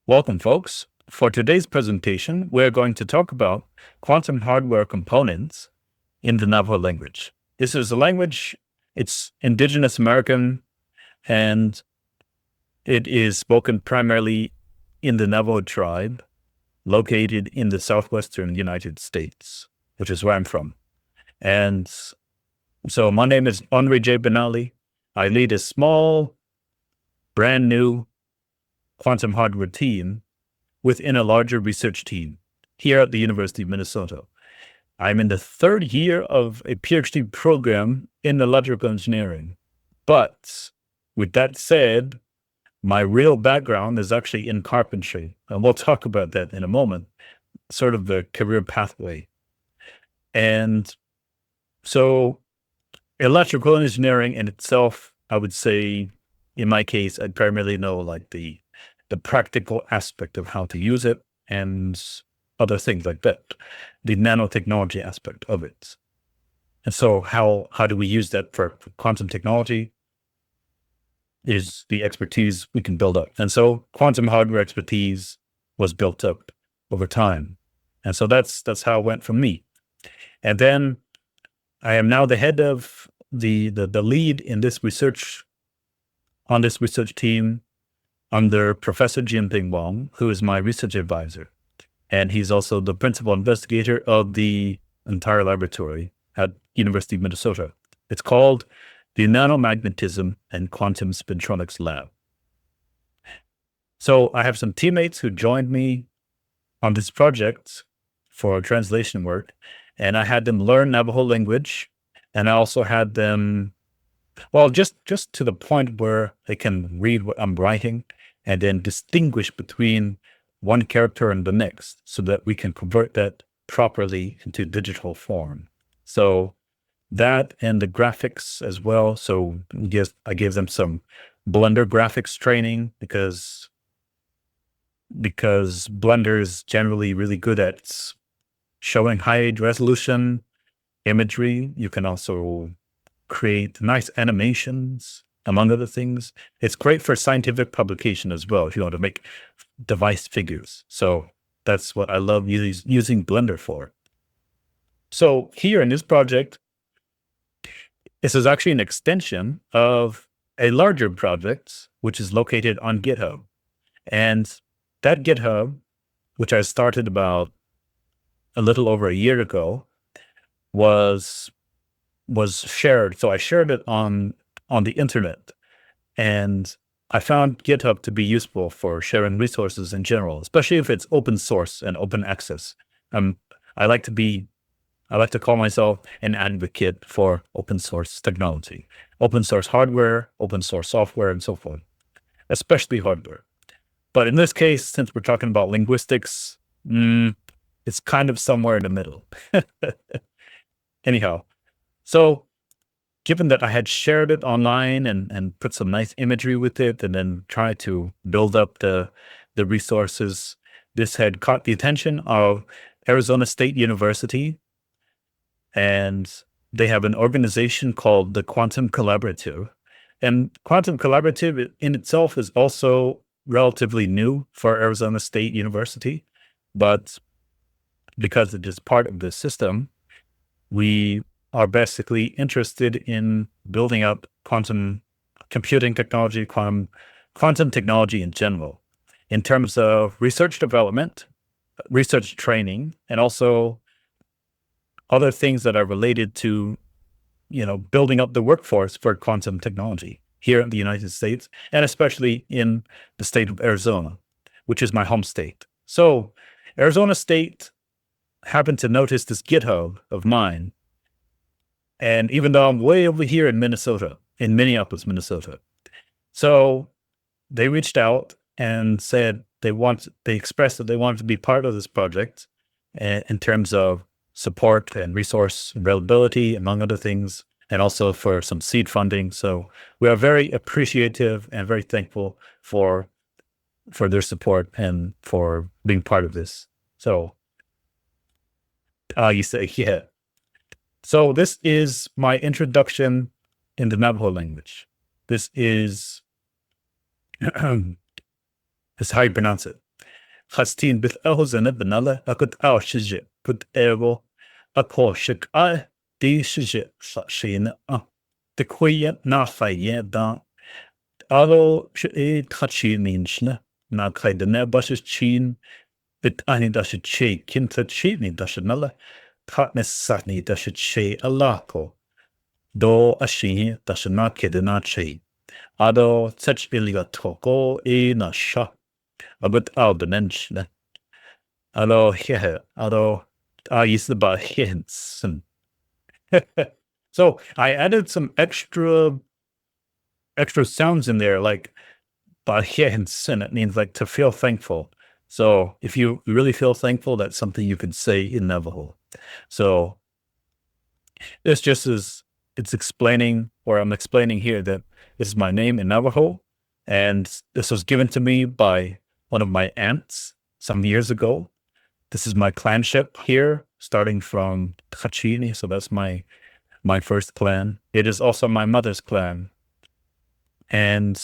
Welcome, folks. For today's presentation, we're going to talk about quantum hardware components in the Navajo language. This is a language, it's Indigenous American, and it is spoken primarily in the Navajo tribe located in the southwestern United States, which is where I'm from. And so my name is Onri Jay Benally. I lead a small, brand new quantum hardware team within a larger research team here at the University of Minnesota. I'm in the third year of a PhD program in electrical engineering. But with that said, my real background is actually in carpentry. And we'll talk about that in a moment, sort of the career pathway. And so electrical engineering in itself, I would say, in my case, I primarily know like the practical aspect of how to use it and other things like that, the nanotechnology aspect of it. And so how do we use that for quantum technology is the expertise we can build up. And so quantum hardware expertise was built up over time. And so that's how it went from me. And then I am now the head of the lead in this research, on this research team under Professor Jinping Wang, who is my research advisor. And he's also the principal investigator of the entire laboratory at University of Minnesota. It's called the Nanomagnetism and Quantum Spintronics Lab. So I have some teammates who joined me on this project for translation work, and I had them learn Navajo language, and I also had them, well, just to the point where they can read what I'm writing and then distinguish between one character and the next so that we can convert that properly into digital form. So that and the graphics as well. So yes, I gave them some Blender graphics training because Blender is generally really good at showing high resolution imagery. You can also create nice animations, among other things. It's great for scientific publication as well, if you want to make device figures. So that's what I love using Blender for. So here in this project, this is actually an extension of a larger project, which is located on GitHub. And that GitHub, which I started about a little over a year ago, was shared. So I shared it on the internet, and I found GitHub to be useful for sharing resources in general, especially if it's open source and open access. I like to call myself an advocate for open source technology, open source hardware, open source software, and so forth, especially hardware. But in this case, since we're talking about linguistics, it's kind of somewhere in the middle. Anyhow, so given that I had shared it online and put some nice imagery with it and then tried to build up the resources, this had caught the attention of Arizona State University. And they have an organization called the Quantum Collaborative. And Quantum Collaborative in itself is also relatively new for Arizona State University. But because it is part of the system, we are basically interested in building up quantum computing technology, quantum technology in general, in terms of research development, research training, and also other things that are related to, building up the workforce for quantum technology here in the United States, and especially in the state of Arizona, which is my home state. So Arizona State happened to notice this GitHub of mine. And even though I'm way over here in Minnesota, in Minneapolis, Minnesota. So they reached out and said they expressed that they wanted to be part of this project in terms of support and resource availability, among other things, and also for some seed funding. So we are very appreciative and very thankful for their support and for being part of this. So you say, yeah. So this is my introduction in the Navajo language. This is, this is how you pronounce it. Hastin Bith Elhosen Benalla, a good our shijit, put ero, a koshik I, the shijit, shin, the quiet na faye dan. Aro she touchy means na kai the nebushes chin, bit ani dash che, kinta chini dash nalla, tatness satni dash che a lako. Do a she dash na kid na che. Ado such billiga toko na sha. A bit out the nench. Ado here, ado I used the bar hints. So I added some extra sounds in there, like hints, and it means like to feel thankful. So if you really feel thankful, that's something you can say in Navajo. So this just is, it's explaining, or I'm explaining here that this is my name in Navajo, and this was given to me by one of my aunts some years ago. This is my clanship here, starting from Tachini, so that's my first clan. It is also my mother's clan. And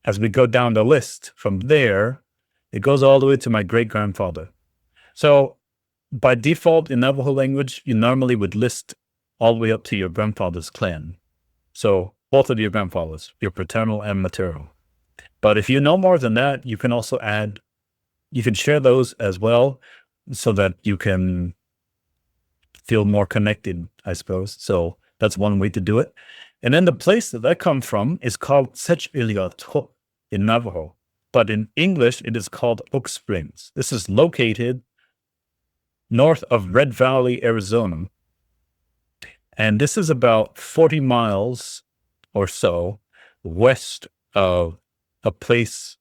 as we go down the list from there, it goes all the way to my great-grandfather. So by default in Navajo language, you normally would list all the way up to your grandfather's clan. So both of your grandfathers, your paternal and maternal. But if you know more than that, you can also add, you can share those as well so that you can feel more connected, I suppose. So that's one way to do it. And then the place that I come from is called Sechiliato in Navajo. But in English, it is called Oak Springs. This is located north of Red Valley, Arizona. And this is about 40 miles or so west of a place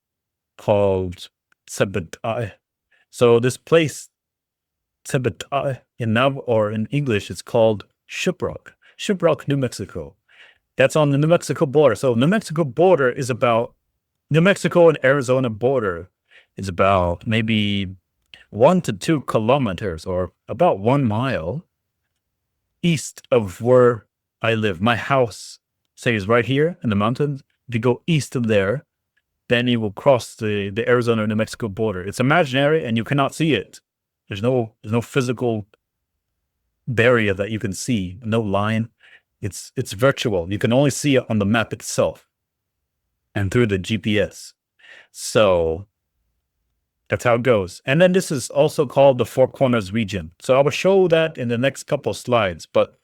called Sebetai. So this place, Sebetai, in Navajo, or in English, it's called Shiprock, New Mexico. That's on the New Mexico border. So New Mexico border is about, New Mexico and Arizona border is about maybe 1 to 2 kilometers, or about 1 mile east of where I live. My house, say, is right here in the mountains. If you go east of there, then you will cross the Arizona and New Mexico border. It's imaginary and you cannot see it. There's no physical barrier that you can see, no line. It's virtual. You can only see it on the map itself and through the GPS. So that's how it goes. And then this is also called the Four Corners region. So I will show that in the next couple of slides, but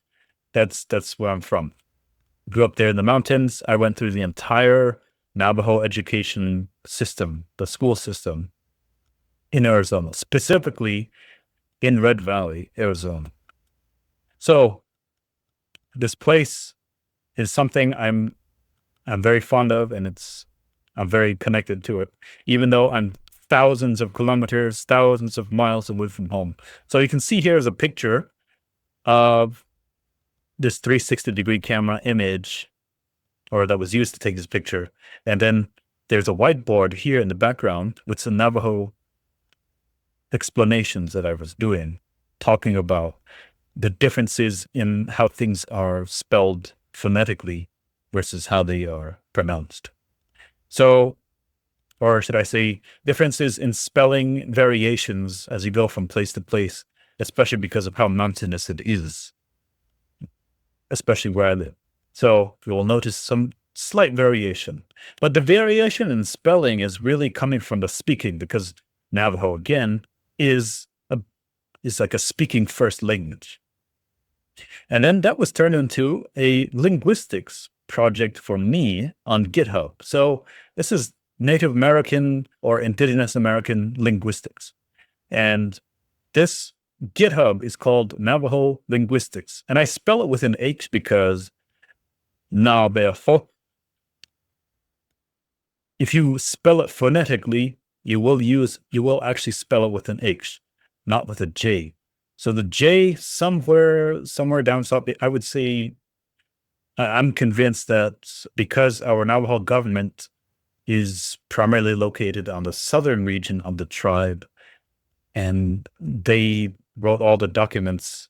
that's where I'm from. Grew up there in the mountains. I went through the entire Navajo education system, the school system in Arizona, specifically in Red Valley, Arizona. So this place is something I'm very fond of, and I'm very connected to it, even though I'm thousands of kilometers, thousands of miles away from home. So you can see here is a picture of this 360-degree camera image, or that was used to take this picture. And then there's a whiteboard here in the background with some Navajo explanations that I was doing, talking about the differences in how things are spelled phonetically versus how they are pronounced. So, or should I say, differences in spelling variations as you go from place to place, especially because of how mountainous it is, especially where I live. So you will notice some slight variation, but the variation in spelling is really coming from the speaking, because Navajo, again, is like a speaking first language. And then that was turned into a linguistics project for me on GitHub. So this is Native American or Indigenous American linguistics. And this GitHub is called Navajo Linguistics. And I spell it with an H because Navajo, if you spell it phonetically, you will actually spell it with an H, not with a J. So the J somewhere down south, I would say, I'm convinced that because our Navajo government is primarily located on the southern region of the tribe, and they wrote all the documents.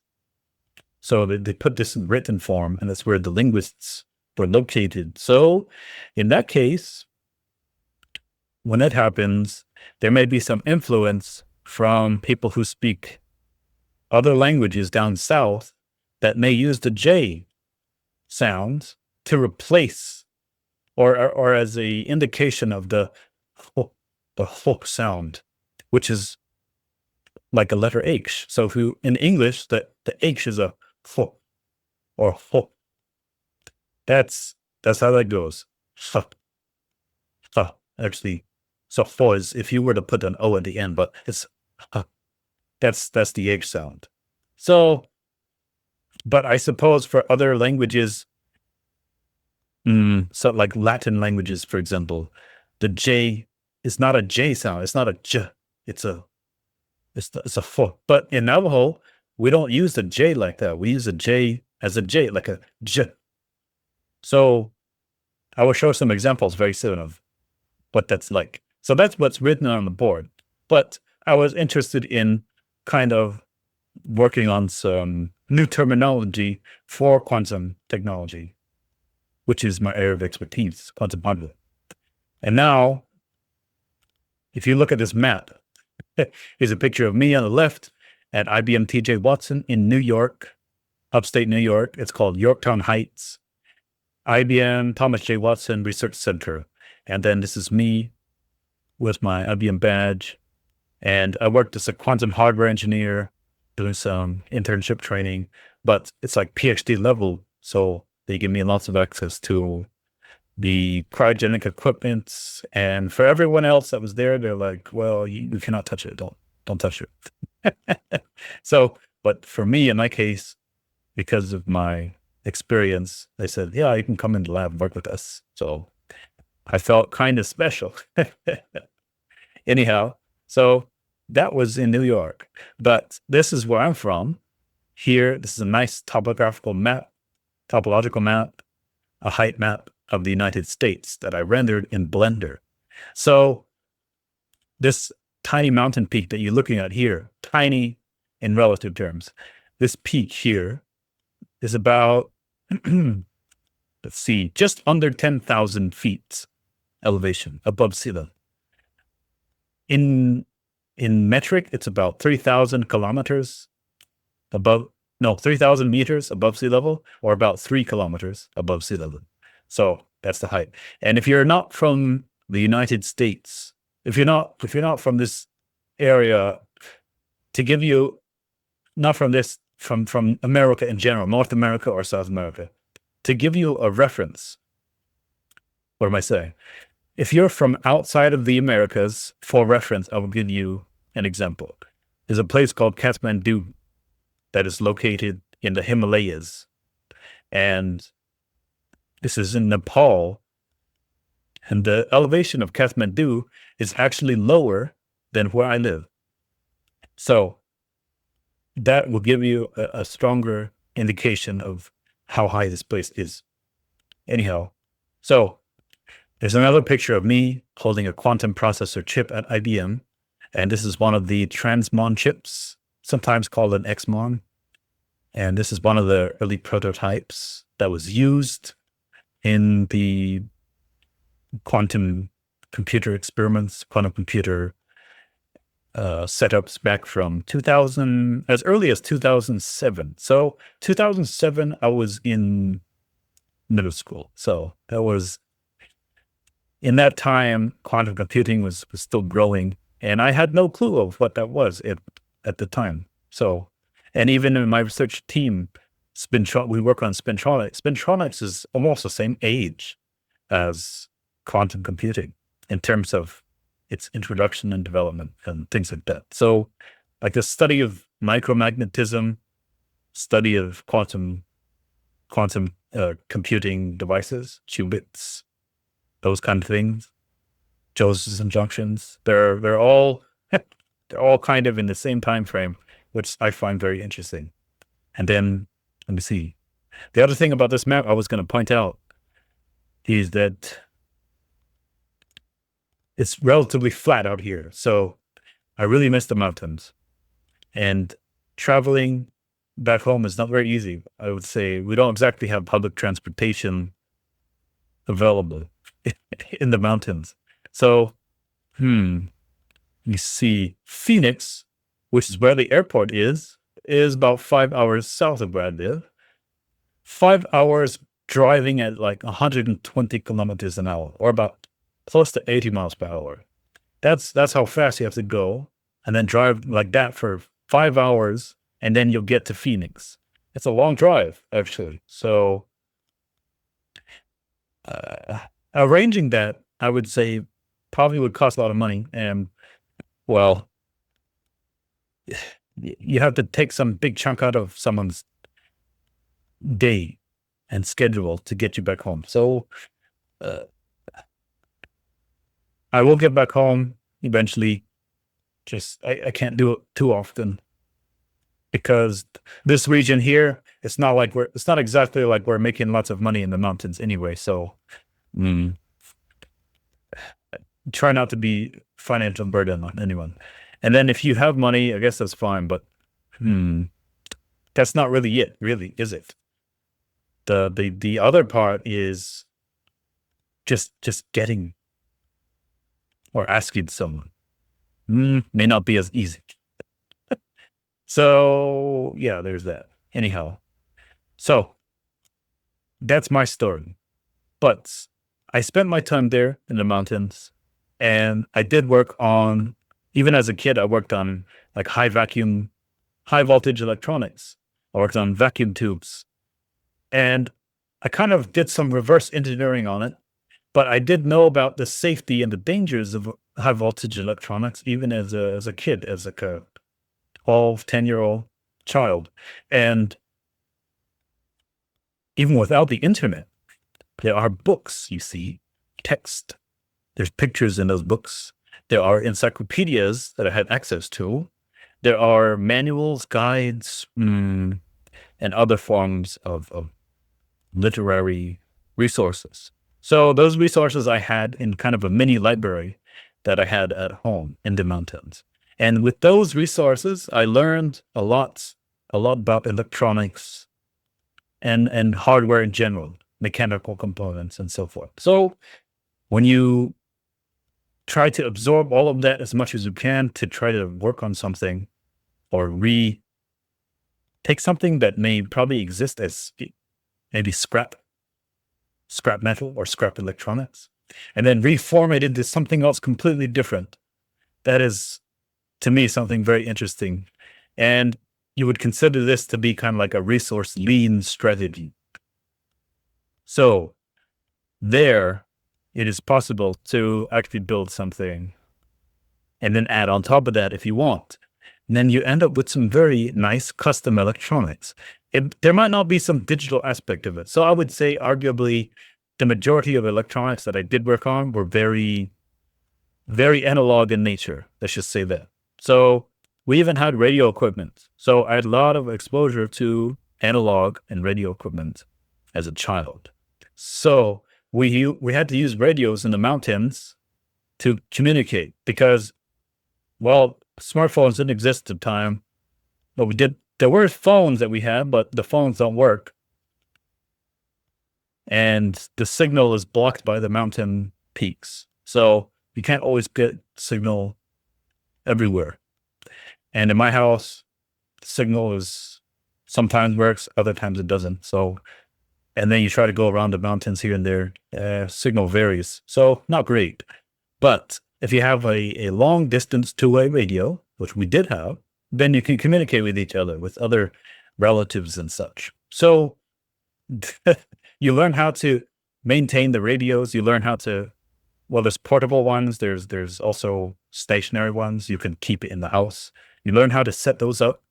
So they put this in written form, and that's where the linguists were located. So in that case, when it happens, there may be some influence from people who speak other languages down south that may use the J sound to replace or as a indication of the ho sound, which is like a letter H. So if you in English, the H is a ho or ho. That's how that goes. Huh, huh, actually, so ho is if you were to put an O at the end, but it's huh, that's the H sound. So, but I suppose for other languages, so like Latin languages, for example, the J is not a J sound. It's not a J. It's a it's a fo. But in Navajo, we don't use the J like that. We use a J as a J, like a J. So I will show some examples very soon of what that's like. So that's what's written on the board. But I was interested in kind of working on some new terminology for quantum technology, which is my area of expertise, quantum hardware. And now, if you look at this map, here's a picture of me on the left at IBM TJ Watson in New York, upstate New York. It's called Yorktown Heights, IBM Thomas J. Watson Research Center. And then this is me with my IBM badge. And I worked as a quantum hardware engineer, doing some internship training, but it's like PhD level. So they give me lots of access to the cryogenic equipment. And for everyone else that was there, they're like, well, you cannot touch it. Don't touch it. So, but for me, in my case, because of my experience, they said, yeah, you can come in the lab and work with us. So I felt kind of special. Anyhow, so that was in New York, but this is where I'm from. Here, this is a nice topological map, a height map of the United States that I rendered in Blender. So this tiny mountain peak that you're looking at here, tiny in relative terms, this peak here is about, let's see, just under 10,000 feet elevation above sea level. In metric, it's about 3,000 kilometers above, no, 3,000 meters above sea level, or about 3 kilometers above sea level. So that's the height. And if you're not from the United States, if you're not from this area, to give you, not from this, from America in general, North America or South America, to give you a reference, what am I saying? If you're from outside of the Americas, for reference, I will give you an example. There's a place called Kathmandu that is located in the Himalayas. And this is in Nepal. And the elevation of Kathmandu is actually lower than where I live. So that will give you a stronger indication of how high this place is. Anyhow, so there's another picture of me holding a quantum processor chip at IBM. And this is one of the Transmon chips, sometimes called an XMON. And this is one of the early prototypes that was used in the quantum computer experiments, quantum computer setups back from 2000, as early as 2007. So 2007, I was in middle school. So that was, in that time, quantum computing was still growing. And I had no clue of what that was at the time. So, and even in my research team, we work on spintronics. Spintronics is almost the same age as quantum computing in terms of its introduction and development and things like that. So like the study of micromagnetism, study of quantum computing devices, qubits, those kind of things, Josephson junctions, they're all kind of in the same time frame, which I find very interesting. And then let me see. The other thing about this map I was going to point out is that it's relatively flat out here. So I really miss the mountains. And traveling back home is not very easy. I would say we don't exactly have public transportation available in the mountains. So Hmm. You see, Phoenix, which is where the airport is about 5 hours south of where I live. 5 hours driving at like 120 kilometers an hour, or about close to 80 miles per hour. That's how fast you have to go, and then drive like that for 5 hours, and then you'll get to Phoenix. It's a long drive, actually. So uh, arranging that, I would say, probably would cost a lot of money. And well, you have to take some big chunk out of someone's day and schedule to get you back home. So uh, I will get back home eventually. Just I can't do it too often because this region here, it's not exactly like we're making lots of money in the mountains anyway. So mm, try not to be financial burden on anyone. And then if you have money, I guess that's fine, but hmm, that's not really it, really, is it? The other part is just getting or asking someone. May not be as easy. So yeah, there's that. Anyhow, so that's my story. But I spent my time there in the mountains, and I did work on, even as a kid, I worked on like high voltage electronics. I worked on vacuum tubes, and I kind of did some reverse engineering on it. But I did know about the safety and the dangers of high voltage electronics, even as a kid, as like a 12, 10-year-old child. And even without the internet, there are books, you see, text. There's pictures in those books. There are encyclopedias that I had access to. There are manuals, guides, and other forms of literary resources. So those resources I had in kind of a mini library that I had at home in the mountains. And with those resources, I learned a lot about electronics and hardware in general, mechanical components and so forth. So when you try to absorb all of that as much as you can to try to work on something or take something that may probably exist as maybe scrap metal or scrap electronics, and then reform it into something else completely different. That is, to me, something very interesting. And you would consider this to be kind of like a resource lean strategy. So there, it is possible to actually build something and then add on top of that if you want. And then you end up with some very nice custom electronics. There might not be some digital aspect of it. So I would say arguably the majority of electronics that I did work on were very, very analog in nature. Let's just say that. So we even had radio equipment. So I had a lot of exposure to analog and radio equipment as a child. So we had to use radios in the mountains to communicate because, well, smartphones didn't exist at the time, but we did. There were phones that we had, but the phones don't work, and the signal is blocked by the mountain peaks, so you can't always get signal everywhere. And in my house, the signal is sometimes works, other times it doesn't. So, and then you try to go around the mountains here and there, signal varies. So not great. But if you have a long distance two-way radio, which we did have, then you can communicate with each other, with other relatives and such. So you learn how to maintain the radios. You learn how to, well, there's portable ones. There's also stationary ones. You can keep it in the house. You learn how to set those up,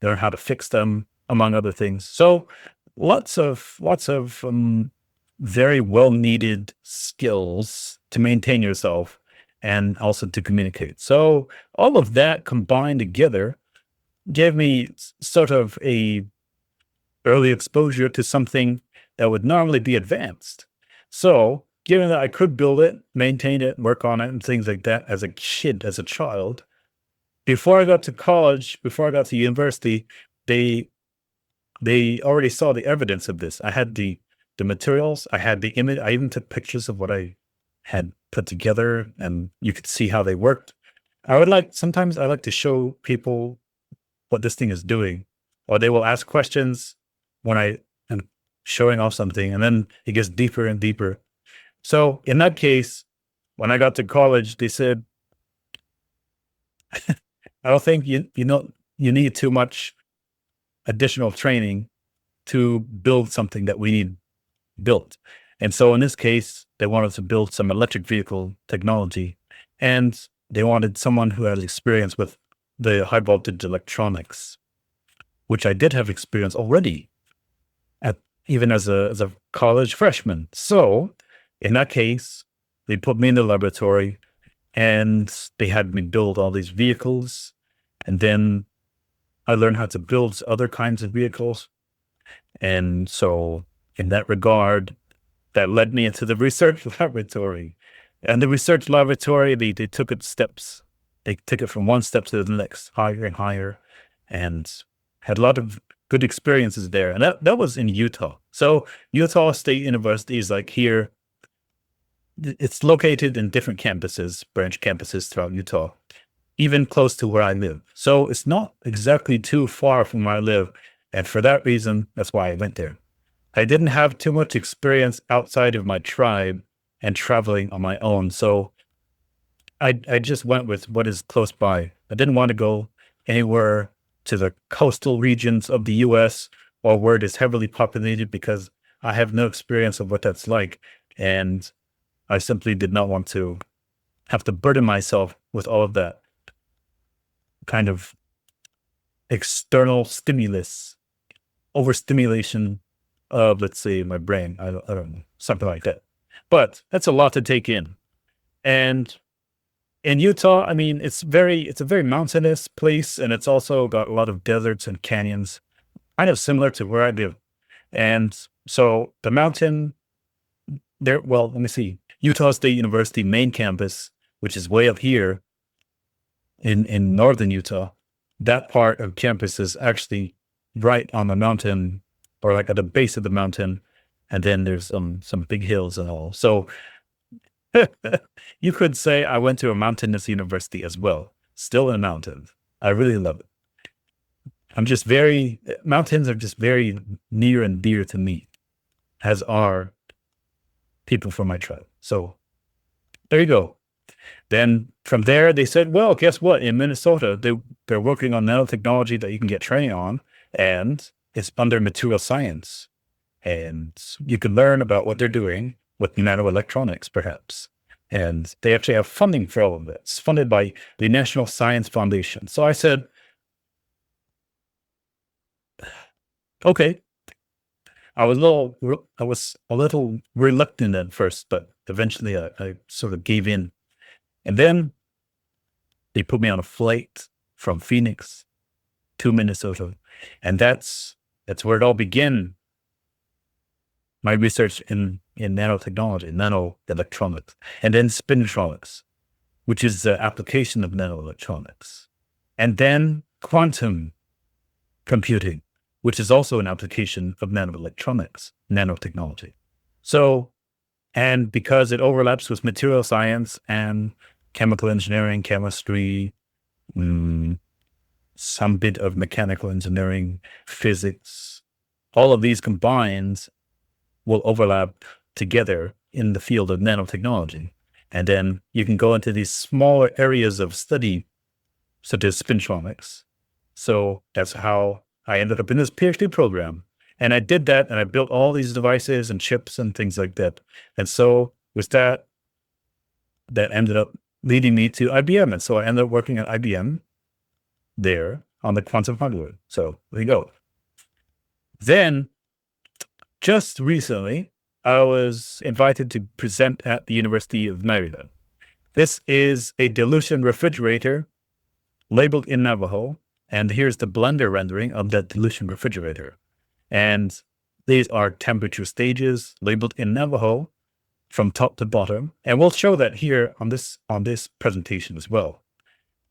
learn how to fix them, among other things. So lots of very well needed skills to maintain yourself and also to communicate. So all of that combined together gave me sort of a early exposure to something that would normally be advanced. So given that I could build it, maintain it, work on it, and things like that as a kid, as a child, before I got to college, before I got to university, they already saw the evidence of this. I had the materials, I had the image, I even took pictures of what I had put together, and you could see how they worked. Sometimes I like to show people what this thing is doing, or they will ask questions when I am showing off something, and then it gets deeper and deeper. So in that case, when I got to college, they said, I don't think you need too much additional training to build something that we need built. And so in this case, they wanted to build some electric vehicle technology, and they wanted someone who had experience with the high voltage electronics, which I did have experience already even as a college freshman. So in that case, they put me in the laboratory and they had me build all these vehicles. And then I learned how to build other kinds of vehicles. And so in that regard, that led me into the research laboratory. And the research laboratory, they took it steps. They took it from one step to the next, higher and higher, and had a lot of good experiences there. And that was in Utah. So Utah State University is like here. It's located in different campuses, branch campuses throughout Utah, even close to where I live. So it's not exactly too far from where I live. And for that reason, that's why I went there. I didn't have too much experience outside of my tribe and traveling on my own. So I just went with what is close by. I didn't want to go anywhere to the coastal regions of the US or where it is heavily populated because I have no experience of what that's like. And I simply did not want to have to burden myself with all of that kind of external stimulus, overstimulation of, let's say, my brain. I don't know, something like that. But that's a lot to take in. And in Utah, I mean, it's a very mountainous place, and it's also got a lot of deserts and canyons, kind of similar to where I live. And so the mountain there, well, let me see. Utah State University main campus, which is way up here in northern Utah, that part of campus is actually right on the mountain, or like at the base of the mountain, and then there's some big hills and all. So you could say I went to a mountainous university as well, still in mountains. I really love it. Mountains are just very near and dear to me, as are people from my tribe. So there you go. Then from there, they said, well, guess what? In Minnesota, they're working on nanotechnology that you can get training on, and it's under material science. And you can learn about what they're doing with nanoelectronics, perhaps. And they actually have funding for all of this. It's funded by the National Science Foundation. So I said, okay. I was a little reluctant at first, but eventually I sort of gave in. And then they put me on a flight from Phoenix to Minnesota. And that's where it all began. My research in nanotechnology, nanoelectronics, and then spintronics, which is the application of nanoelectronics. And then quantum computing, which is also an application of nanoelectronics, nanotechnology. So, and because it overlaps with material science and chemical engineering, chemistry, some bit of mechanical engineering, physics, all of these combined will overlap together in the field of nanotechnology. And then you can go into these smaller areas of study, such as spintronics. So that's how I ended up in this PhD program. And I did that, and I built all these devices and chips and things like that. And so with that ended up leading me to IBM. And so I ended up working at IBM there on the quantum hardware. So there you go. Then, just recently, I was invited to present at the University of Maryland. This is a dilution refrigerator labeled in Navajo. And here's the blender rendering of that dilution refrigerator. And these are temperature stages labeled in Navajo from top to bottom. And we'll show that here on this presentation as well.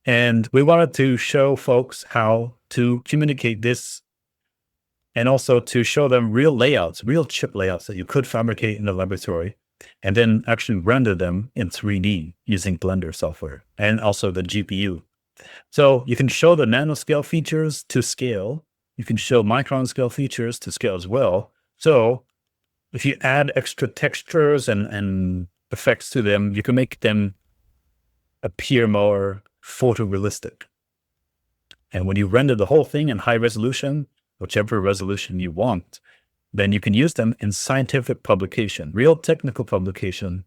And we wanted to show folks how to communicate this, and also to show them real layouts, real chip layouts that you could fabricate in the laboratory and then actually render them in 3D using Blender software and also the GPU. So you can show the nanoscale features to scale. You can show micron scale features to scale as well. So if you add extra textures and effects to them, you can make them appear more photorealistic. And when you render the whole thing in high resolution, whichever resolution you want, then you can use them in scientific publication, real technical publication,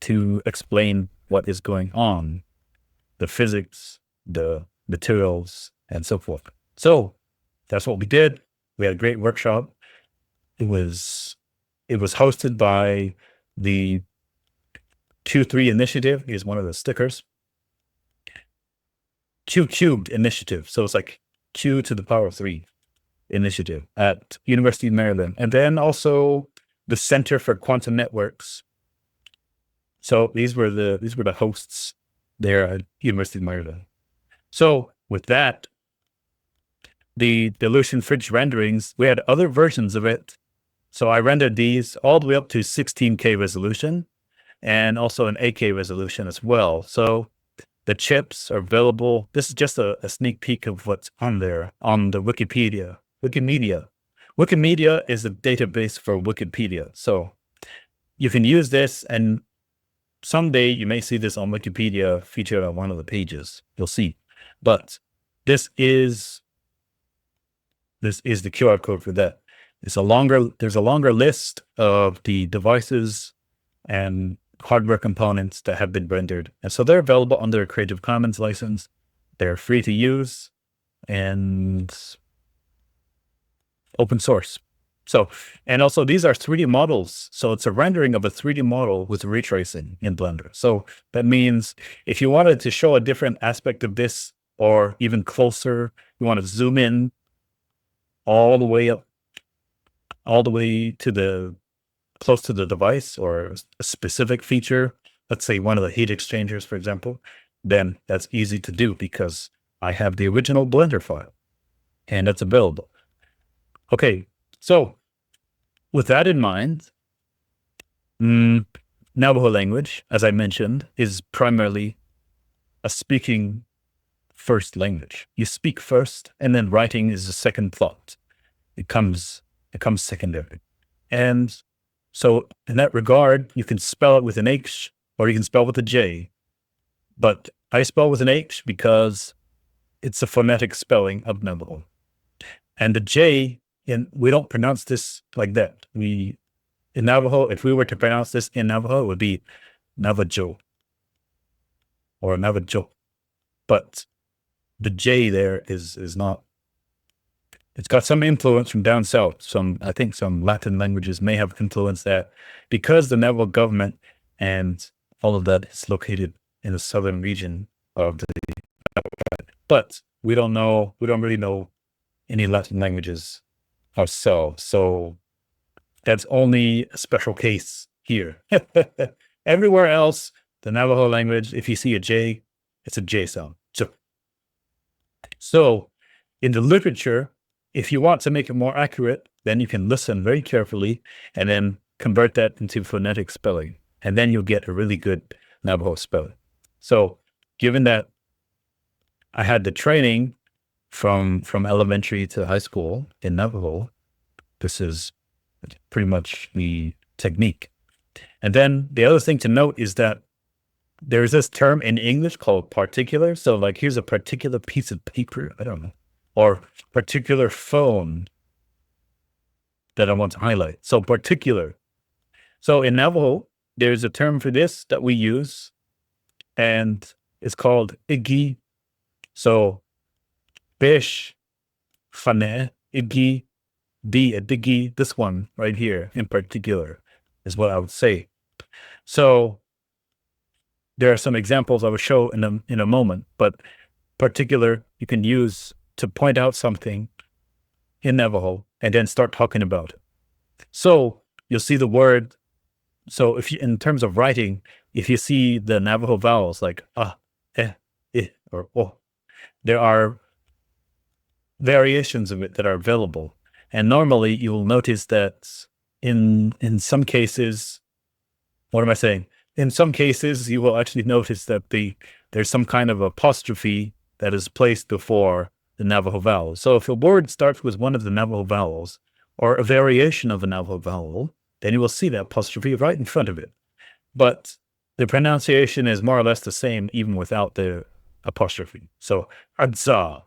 to explain what is going on, the physics, the materials, and so forth. So that's what we did. We had a great workshop. It was hosted by the Q3 initiative. Is one of the stickers. Q cubed initiative. So it's like Q to the power of 3 initiative at University of Maryland. And then also the Center for Quantum Networks. So these were the hosts there at University of Maryland. So with that, the dilution fridge renderings, we had other versions of it. So I rendered these all the way up to 16K resolution and also an 8K resolution as well. So the chips are available. This is just a sneak peek of what's on there on the Wikipedia. Wikimedia is a database for Wikipedia. So you can use this, and someday you may see this on Wikipedia featured on one of the pages. You'll see. But this is the QR code for that. There's a longer list of the devices and hardware components that have been rendered. And so they're available under a Creative Commons license. They're free to use and open source. So, and also these are 3D models. So it's a rendering of a 3D model with ray tracing in Blender. So that means if you wanted to show a different aspect of this or even closer, you want to zoom in all the way up, all the way to the close to the device or a specific feature, let's say one of the heat exchangers, for example, then that's easy to do because I have the original Blender file and it's available. Okay, so with that in mind, Navajo language, as I mentioned, is primarily a speaking first language. You speak first, and then writing is a second thought. It comes secondary. And so in that regard, you can spell it with an H or you can spell with a J. But I spell with an H because it's a phonetic spelling of Navajo. And the J, we don't pronounce this like that. In Navajo, if we were to pronounce this in Navajo, it would be Navajo or Navajo. But the J there is not. It's got some influence from down south. I think some Latin languages may have influenced that because the Navajo government and all of that is located in the southern region of the Navajo. But we don't really know any Latin languages ourselves. So that's only a special case here. Everywhere else, the Navajo language, if you see a J, it's a J sound. So in the literature, if you want to make it more accurate, then you can listen very carefully and then convert that into phonetic spelling. And then you'll get a really good Navajo spelling. So given that I had the training from elementary to high school in Navajo, this is pretty much the technique. And then the other thing to note is that there's this term in English called particular. So like here's a particular piece of paper, I don't know, or particular phone that I want to highlight. So particular. So in Navajo, there's a term for this that we use, and it's called igi. So bish, fane, igi, di, digi, this one right here in particular is what I would say. So there are some examples I will show in a moment, but particular you can use to point out something in Navajo and then start talking about it. So you'll see the word. So if you, in terms of writing, if you see the Navajo vowels like ah, eh, or oh, there are variations of it that are available. And normally you will notice that in some cases, what am I saying? In some cases, you will actually notice that there's some kind of apostrophe that is placed before the Navajo vowel. So if a word starts with one of the Navajo vowels or a variation of a Navajo vowel, then you will see that apostrophe right in front of it. But the pronunciation is more or less the same even without the apostrophe. So adza,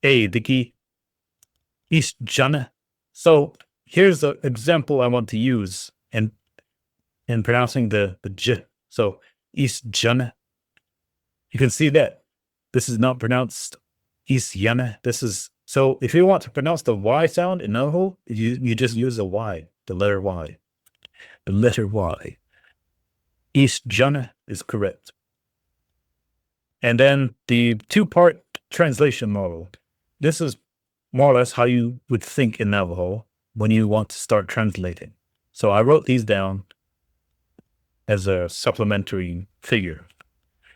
diki, jana. So here's an example I want to use in pronouncing the j. So jana. You can see that this is not pronounced yana. This is, so if you want to pronounce the Y sound in Navajo, you just use a Y, the letter Y. The letter Y. jana is correct. And then the two-part translation model. This is more or less how you would think in Navajo when you want to start translating. So I wrote these down as a supplementary figure.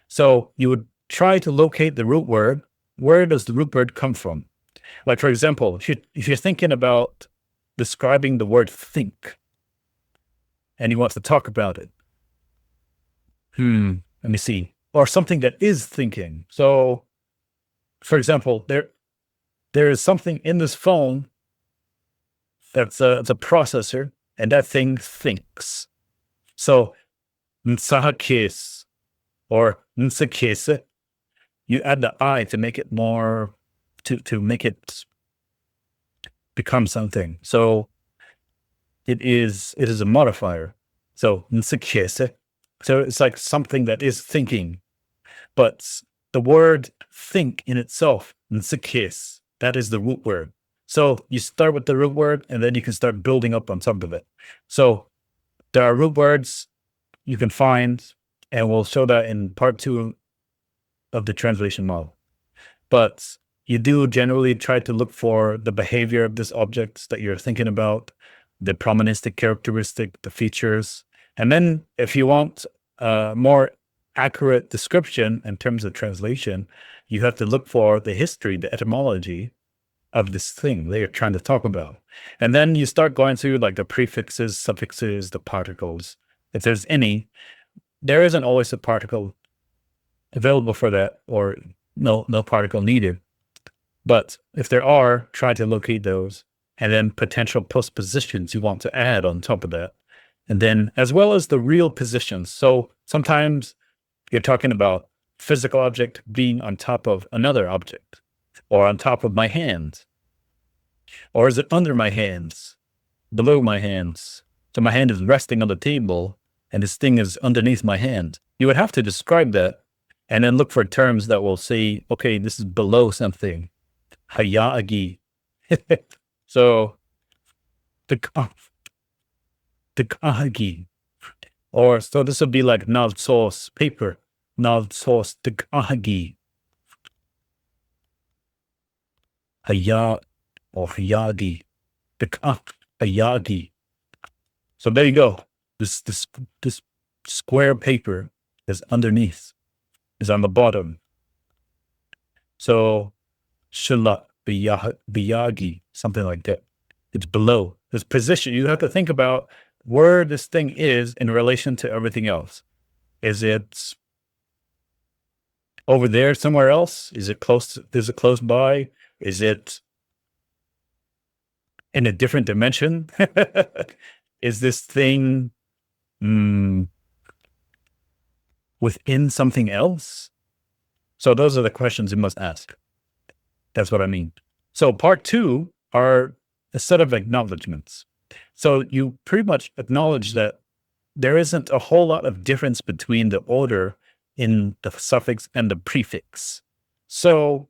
So you would try to locate the root word. Where does the root word come from? Like, for example, if you're thinking about describing the word think and you want to talk about it, let me see. Or something that is thinking. So, for example, there is something in this phone that's it's a processor, and that thing thinks. So, nsahakis or nsakese, you add the I to make it more, to make it become something. So, it is a modifier. So, nsakese. So it's like something that is thinking. But the word think in itself, nsakes, that is the root word. So you start with the root word and then you can start building up on top of it. So there are root words you can find, and we'll show that in part 2 of the translation model. But you do generally try to look for the behavior of this object that you're thinking about, the pronomistic characteristic, the features. And then if you want more accurate description in terms of translation, you have to look for the history, the etymology of this thing they're trying to talk about. And then you start going through like the prefixes, suffixes, the particles. If there's any, there isn't always a particle available for that, or no particle needed. But if there are, try to locate those, and then potential postpositions you want to add on top of that. And then as well as the real positions. So sometimes you're talking about physical object being on top of another object, or on top of my hand, or is it under my hands, below my hands? So my hand is resting on the table and this thing is underneath my hand. You would have to describe that and then look for terms that will say, okay, this is below something. Hayagi. So the kahagi. Or so this would be like nav sauce paper. Nav sauce the kahagi. Haya or hayagi. The hayagi. So there you go. This square paper is underneath, is on the bottom. So shila biyagi, something like that. It's below. This position, you have to think about where this thing is in relation to everything else. Is it over there somewhere else? Is it close? Is it close by? Is it in a different dimension? Is this thing within something else? So those are the questions you must ask. That's what I mean. So part 2 are a set of acknowledgements. So you pretty much acknowledge that there isn't a whole lot of difference between the order in the suffix and the prefix. So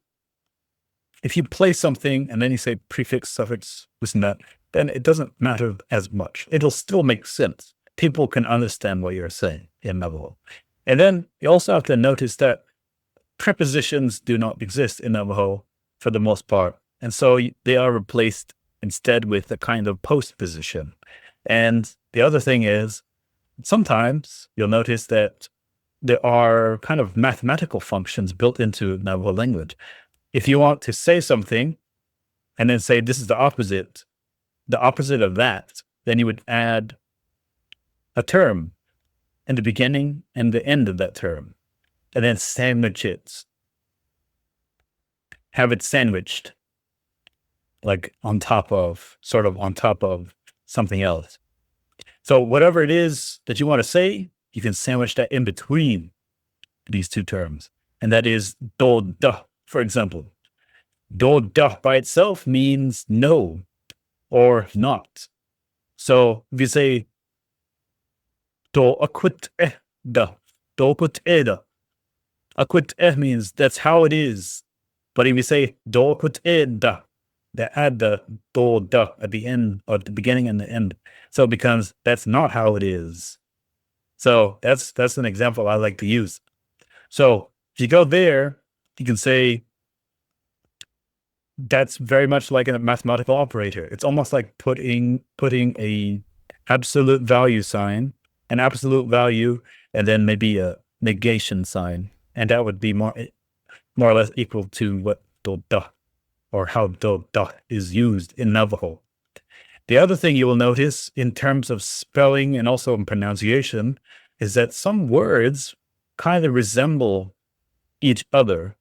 if you place something and then you say prefix, suffix, this and that, then it doesn't matter as much. It'll still make sense. People can understand what you're saying in Navajo. And then you also have to notice that prepositions do not exist in Navajo for the most part. And so they are replaced instead with a kind of postposition. And the other thing is, sometimes you'll notice that there are kind of mathematical functions built into Navajo language. If you want to say something and then say this is the opposite of that, then you would add a term in the beginning and the end of that term, and then sandwich it. Have it sandwiched, like sort of on top of something else. So whatever it is that you want to say, you can sandwich that in between these two terms. And that is do da, for example. Do da by itself means no or not. So if you say do akut da, do akut da, akut means that's how it is. But if you say do akut da, they add the do da at the end, or at the beginning and the end. So it becomes that's not how it is. So that's an example I like to use. So if you go there, you can say that's very much like a mathematical operator. It's almost like putting a absolute value sign, an absolute value, and then maybe a negation sign, and that would be more or less equal to what do da, or how do da is used in Navajo. The other thing you will notice in terms of spelling and also in pronunciation is that some words kind of resemble each other.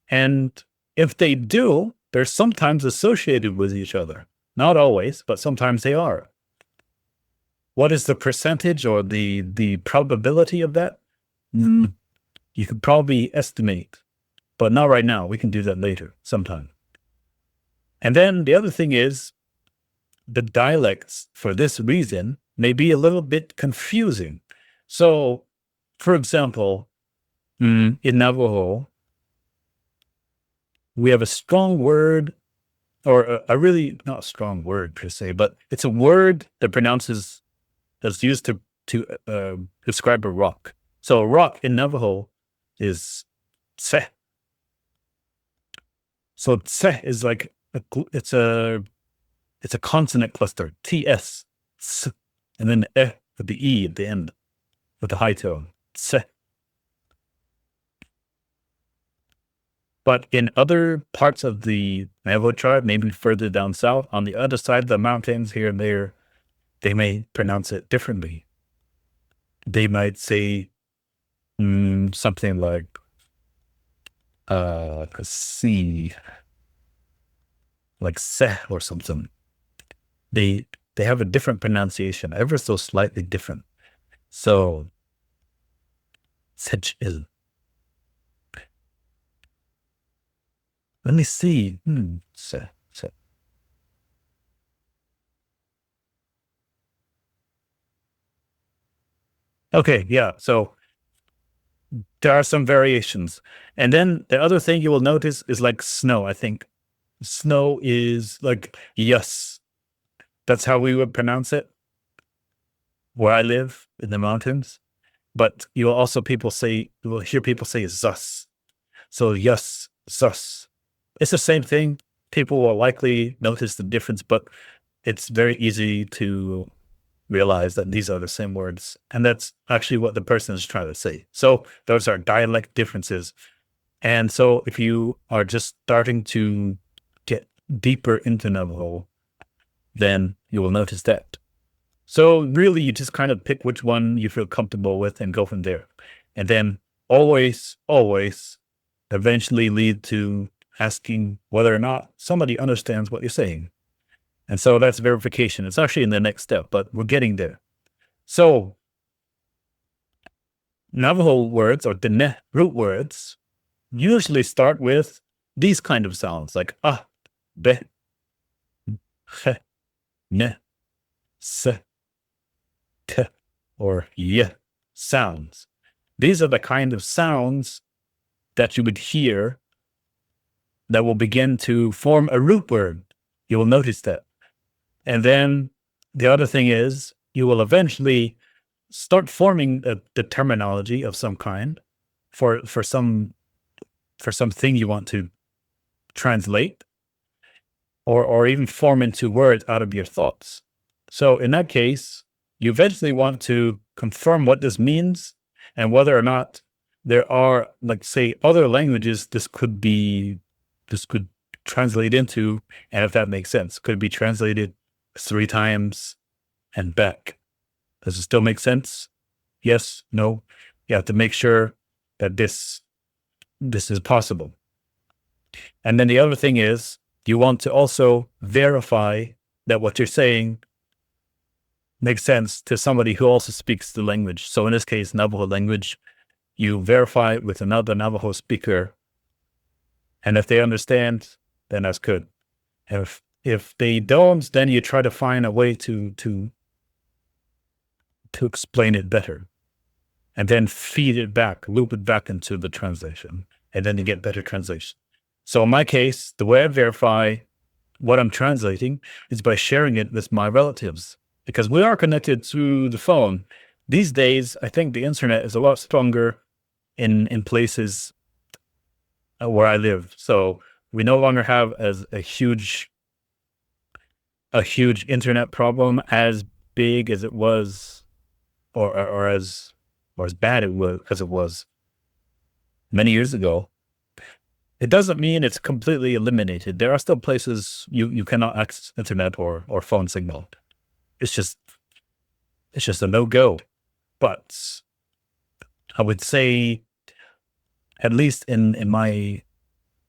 And if they do, they're sometimes associated with each other. Not always, but sometimes they are. What is the percentage or the probability of that? You could probably estimate, but not right now. We can do that later, sometime. And then the other thing is, the dialects, for this reason, may be a little bit confusing. So, for example, in Navajo, we have a strong word, or a really not a strong word per se, but it's a word that's used to describe a rock. So a rock in Navajo is tse. So tse is like it's a consonant cluster, ts, and then with the e at the end, with the high tone, tse. But in other parts of the Navajo tribe, maybe further down south, on the other side of the mountains here and there, they may pronounce it differently. They might say something like, let's see, like seh or something. They have a different pronunciation, ever so slightly different. So, sejil. Let me see. Seh. Okay, yeah. So there are some variations. And then the other thing you will notice is like snow, I think. Snow is like yes. That's how we would pronounce it where I live in the mountains. But you will also you will hear people say zus. So yes, zus. It's the same thing. People will likely notice the difference, but it's very easy to realize that these are the same words. And that's actually what the person is trying to say. So those are dialect differences. And so if you are just starting to get deeper into Navajo, then you will notice that. So really, you just kind of pick which one you feel comfortable with and go from there. And then always eventually lead to asking whether or not somebody understands what you're saying. And so that's verification. It's actually in the next step, but we're getting there. So Navajo words, or Dene root words, usually start with these kind of sounds, like ah, be, he, ne, se, te, or ye sounds. These are the kind of sounds that you would hear that will begin to form a root word. You will notice that. And then the other thing is you will eventually start forming the terminology of some kind for something you want to translate, or even form into words out of your thoughts. So in that case, you eventually want to confirm what this means and whether or not there are, like, say, other languages this could translate into, and if that makes sense. Could it be translated 3 times and back? Does it still make sense? yes, no. You have to make sure that this is possible. And then the other thing is you want to also verify that what you're saying makes sense to somebody who also speaks the language. So in this case, Navajo language, you verify it with another Navajo speaker. And if they understand, then that's good. If they don't, then you try to find a way to explain it better, and then feed it back, loop it back into the translation, and then you get better translation. So in my case, the way I verify what I'm translating is by sharing it with my relatives, because we are connected through the phone. These days, I think the internet is a lot stronger in places where I live. So we no longer have as a huge internet problem as big as it was, or as bad as it was many years ago. It doesn't mean it's completely eliminated. There are still places you cannot access internet or phone signal. It's just a no-go. But I would say, at least in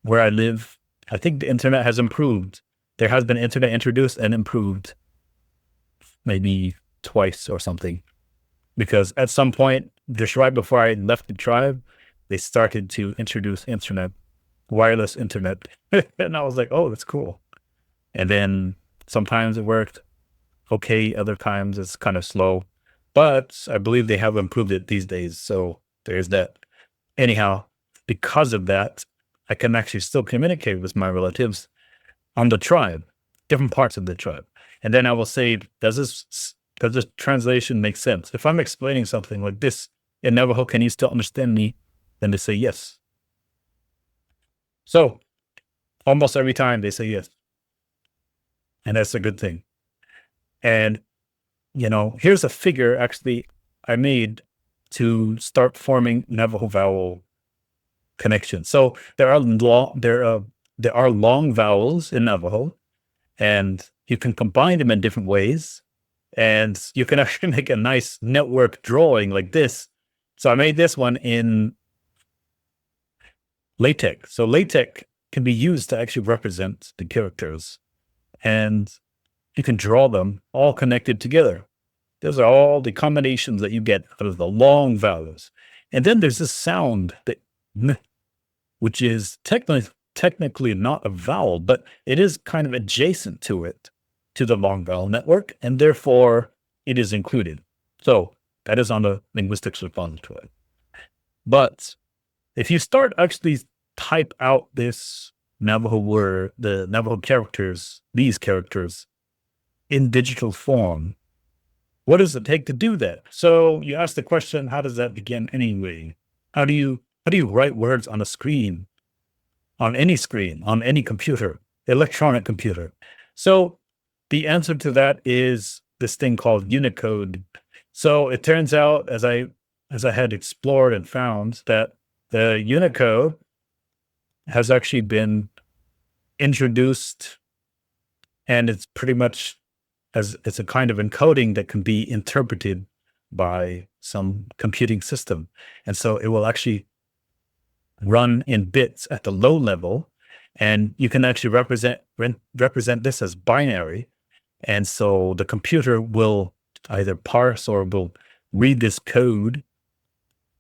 where I live, I think the internet has improved. There has been internet introduced and improved maybe twice or something. Because at some point, just right before I left the tribe, they started to introduce internet, wireless internet. And I was like, oh, that's cool. And then sometimes it worked okay. Other times it's kind of slow. But I believe they have improved it these days. So there's that. Anyhow, because of that, I can actually still communicate with my relatives on the tribe, different parts of the tribe. And then I will say, does this translation make sense? If I'm explaining something like this in Navajo, can you still understand me? Then they say yes. So almost every time they say yes. And that's a good thing. And, here's a figure actually I made to start forming Navajo vowel connections. So there are long vowels in Navajo, and you can combine them in different ways. And you can actually make a nice network drawing like this. So I made this one in LaTeX. So LaTeX can be used to actually represent the characters. And you can draw them all connected together. Those are all the combinations that you get out of the long vowels. And then there's this sound that, which is technically not a vowel, but it is kind of adjacent to it, to the long vowel network, and therefore it is included. So that is on the linguistics repository. But if you start actually type out this Navajo word, the Navajo characters, these characters in digital form, what does it take to do that? So you ask the question, how does that begin anyway? How do you write words on a screen, on any computer, electronic computer? So the answer to that is this thing called Unicode. So it turns out, as I had explored and found, that the Unicode has actually been introduced, and it's pretty much it's a kind of encoding that can be interpreted by some computing system. And so it will actually run in bits at the low level, and you can actually represent this as binary. And so the computer will either parse or will read this code.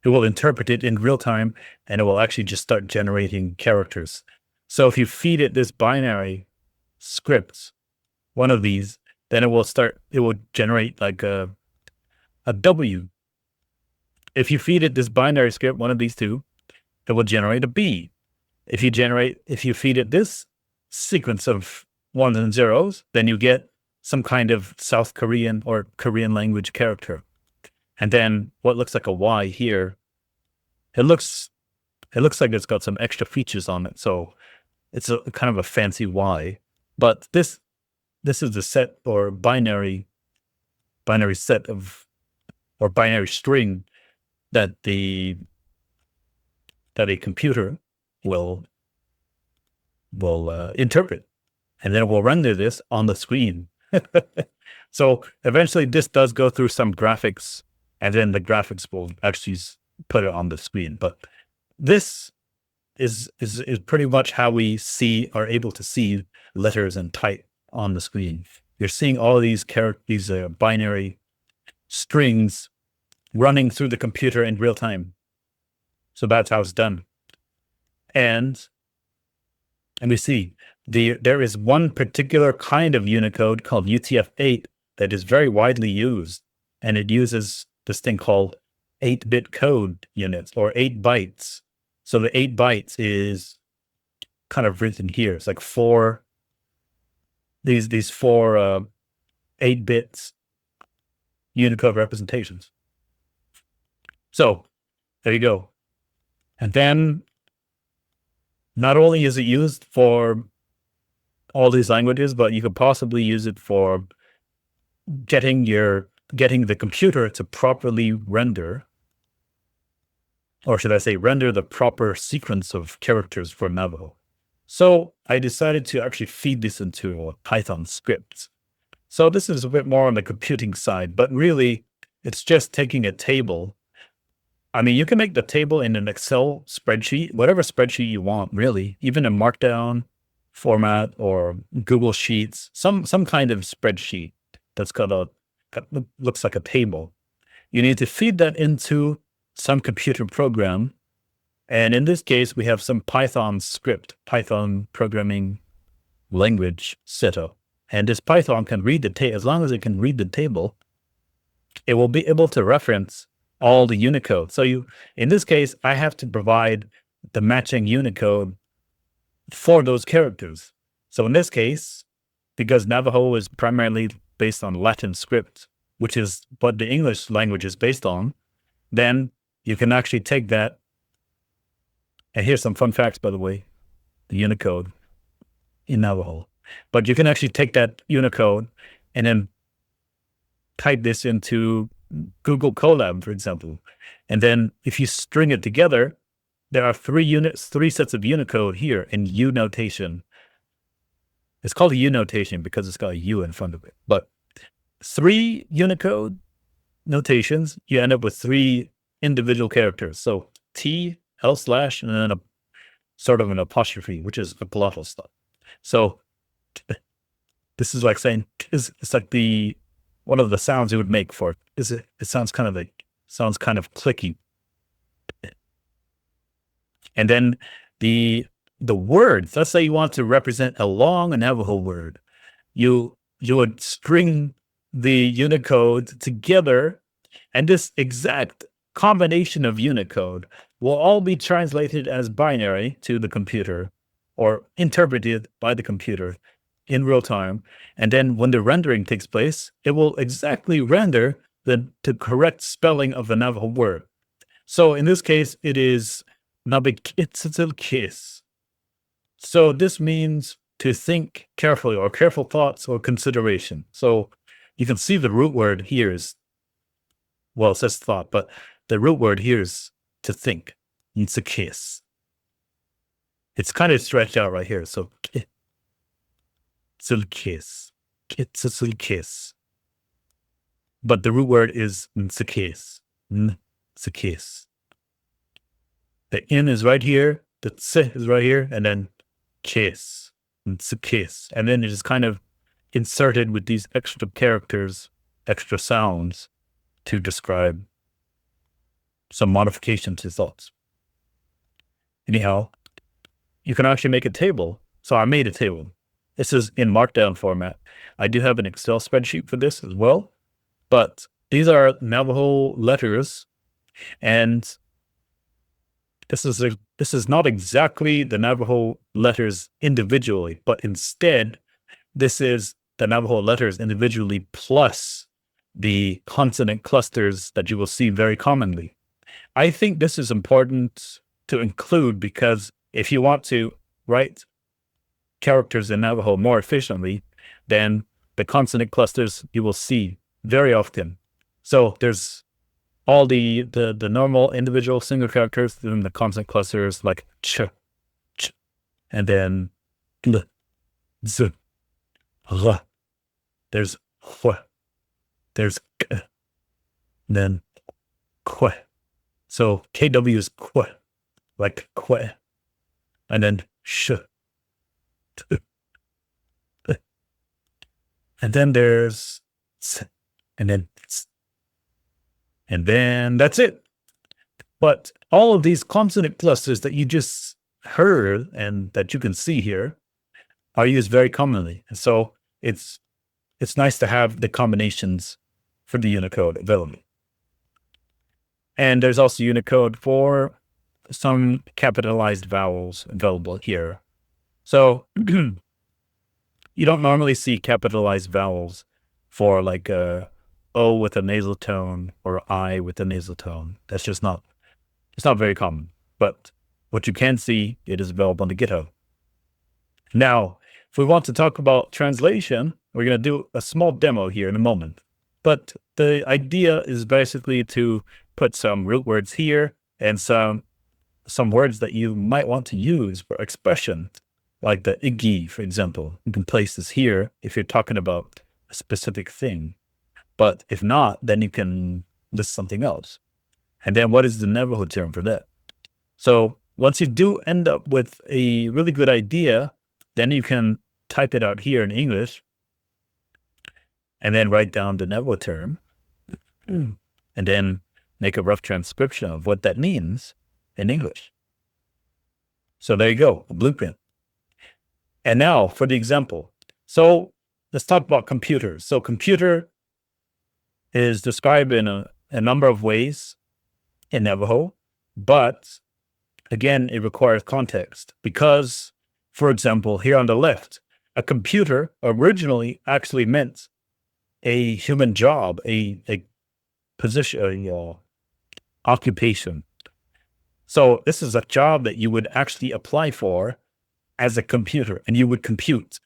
It will interpret it in real time, and it will actually just start generating characters. So if you feed it this binary script, one of these, then it will generate like a W. If you feed it this binary script, one of these two, it will generate a B. If you feed it this sequence of ones and zeros, then you get some kind of South Korean or Korean language character. And then what looks like a Y here, it looks like it's got some extra features on it. So it's a kind of a fancy Y. But this is the set or binary set of, or binary string that a computer will interpret, and then it will render this on the screen. So eventually this does go through some graphics, and then the graphics will actually put it on the screen. But this is pretty much how we are able to see letters and type on the screen. You're seeing all these binary strings running through the computer in real time. So that's how it's done. And we see there is one particular kind of Unicode called UTF-8 that is very widely used, and it uses this thing called 8-bit code units, or 8 bytes. So the 8 bytes is kind of written here. It's like these four 8 bits Unicode representations. So there you go. And then not only is it used for all these languages, but you could possibly use it for getting the computer to properly render, or should I say render the proper sequence of characters for Navajo. So I decided to actually feed this into a Python script. So this is a bit more on the computing side, but really it's just taking a table. I mean, you can make the table in an Excel spreadsheet, whatever spreadsheet you want, really, even in Markdown format or Google Sheets, some kind of spreadsheet that looks like a table. You need to feed that into some computer program. And in this case, we have some Python script, Python programming language setup. And this Python can read the table. As long as it can read the table, it will be able to reference all the Unicode. So in this case, I have to provide the matching Unicode for those characters. So in this case, because Navajo is primarily based on Latin script, which is what the English language is based on, then you can actually take that. And here's some fun facts, by the way, the Unicode in Navajo. But you can actually take that Unicode and then type this into Google Colab, for example. And then if you string it together, there are three sets of Unicode here in U notation. It's called a U notation because it's got a U in front of it. But 3 Unicode notations, you end up with 3 individual characters. So T, L/, and then a sort of an apostrophe, which is a glottal stop. So this is like saying, it's like one of the sounds you would make for it. It sounds kind of clicky. And then the words, let's say you want to represent a long Navajo word, you would string the Unicode together, and this exact combination of Unicode will all be translated as binary to the computer, or interpreted by the computer in real time. And then when the rendering takes place, it will exactly render the correct spelling of the Navajo word. So in this case, it is Nabikitzelkis. So this means to think carefully, or careful thoughts or consideration. So you can see the root word here is, well, it says thought, but the root word here is to think. It's a kiss. It's kind of stretched out right here. So kiss. It's a kiss. But the root word is nsekis. Nsekis. The in is right here, the tse is right here, and then kiss. Nsekis. And then it is kind of inserted with these extra characters, extra sounds to describe some modification to thoughts. Anyhow, you can actually make a table. So I made a table. This is in Markdown format. I do have an Excel spreadsheet for this as well, but these are Navajo letters, and this is not exactly the Navajo letters individually, but instead, this is the Navajo letters individually plus the consonant clusters that you will see very commonly. I think this is important to include because if you want to write characters in Navajo more efficiently, then the consonant clusters you will see very often. So there's all the normal individual single characters, then the consonant clusters like ch, and then l, z, r. There's h, there's k, then kwe. So KW is kwe, like kwe. And then sh. And then there's ts, and then ts. And then that's it. But all of these consonant clusters that you just heard and that you can see here are used very commonly. And so it's nice to have the combinations for the Unicode available. And there's also Unicode for some capitalized vowels available here. So you don't normally see capitalized vowels for like a O with a nasal tone or I with a nasal tone. That's just not, it's not very common. But what you can see, it is available on the GitHub. Now, if we want to talk about translation, we're going to do a small demo here in a moment. But the idea is basically to put some root words here and some words that you might want to use for expression, like the igi, for example. You can place this here if you're talking about a specific thing. But if not, then you can list something else. And then what is the Navajo term for that? So once you do end up with a really good idea, then you can type it out here in English and then write down the Navajo term and then make a rough transcription of what that means in English. So there you go, a blueprint. And now for the example. So let's talk about computers. So computer is described in a number of ways in Navajo, but again, it requires context because, for example, here on the left, a computer originally actually meant a human job, a position, occupation. So this is a job that you would actually apply for as a computer, and you would compute.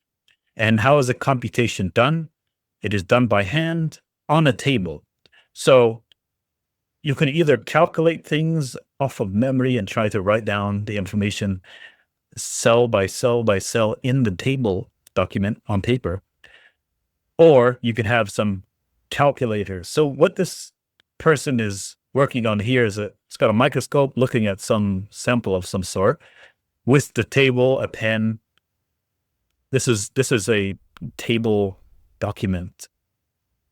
And how is a computation done? It is done by hand on a table. So you can either calculate things off of memory and try to write down the information cell by cell by cell in the table document on paper, or you can have some calculator. So what this person is working on here is it's got a microscope looking at some sample of some sort with the table, a pen. This is a table document,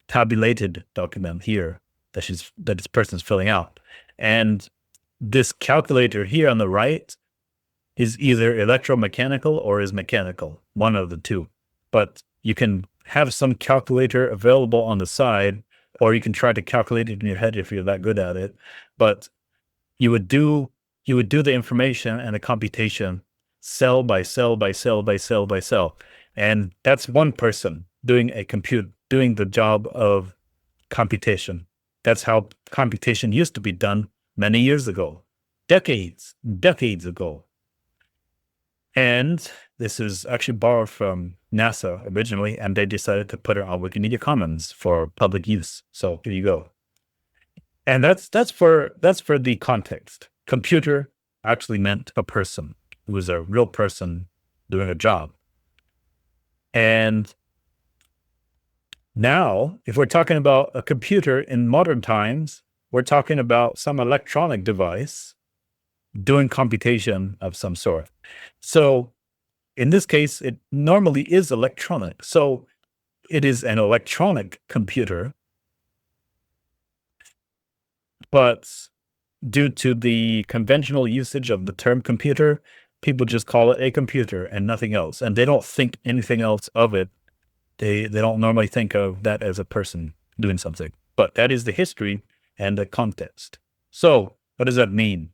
tabulated document here that this person's filling out. And this calculator here on the right is either electromechanical or is mechanical, one of the two. But you can have some calculator available on the side, or you can try to calculate it in your head if you're that good at it. But you would do the information and the computation cell by cell by cell by cell by cell. And that's one person doing the job of computation. That's how computation used to be done many years ago, decades ago. And this is actually borrowed from NASA originally, and they decided to put it on Wikimedia Commons for public use. So here you go. And that's for the context. Computer actually meant a person. It was a real person doing a job. And now, if we're talking about a computer in modern times, we're talking about some electronic device doing computation of some sort. So in this case, it normally is electronic. So it is an electronic computer, but due to the conventional usage of the term computer, people just call it a computer and nothing else. And they don't think anything else of it. They don't normally think of that as a person doing something. But that is the history and the context. So what does that mean?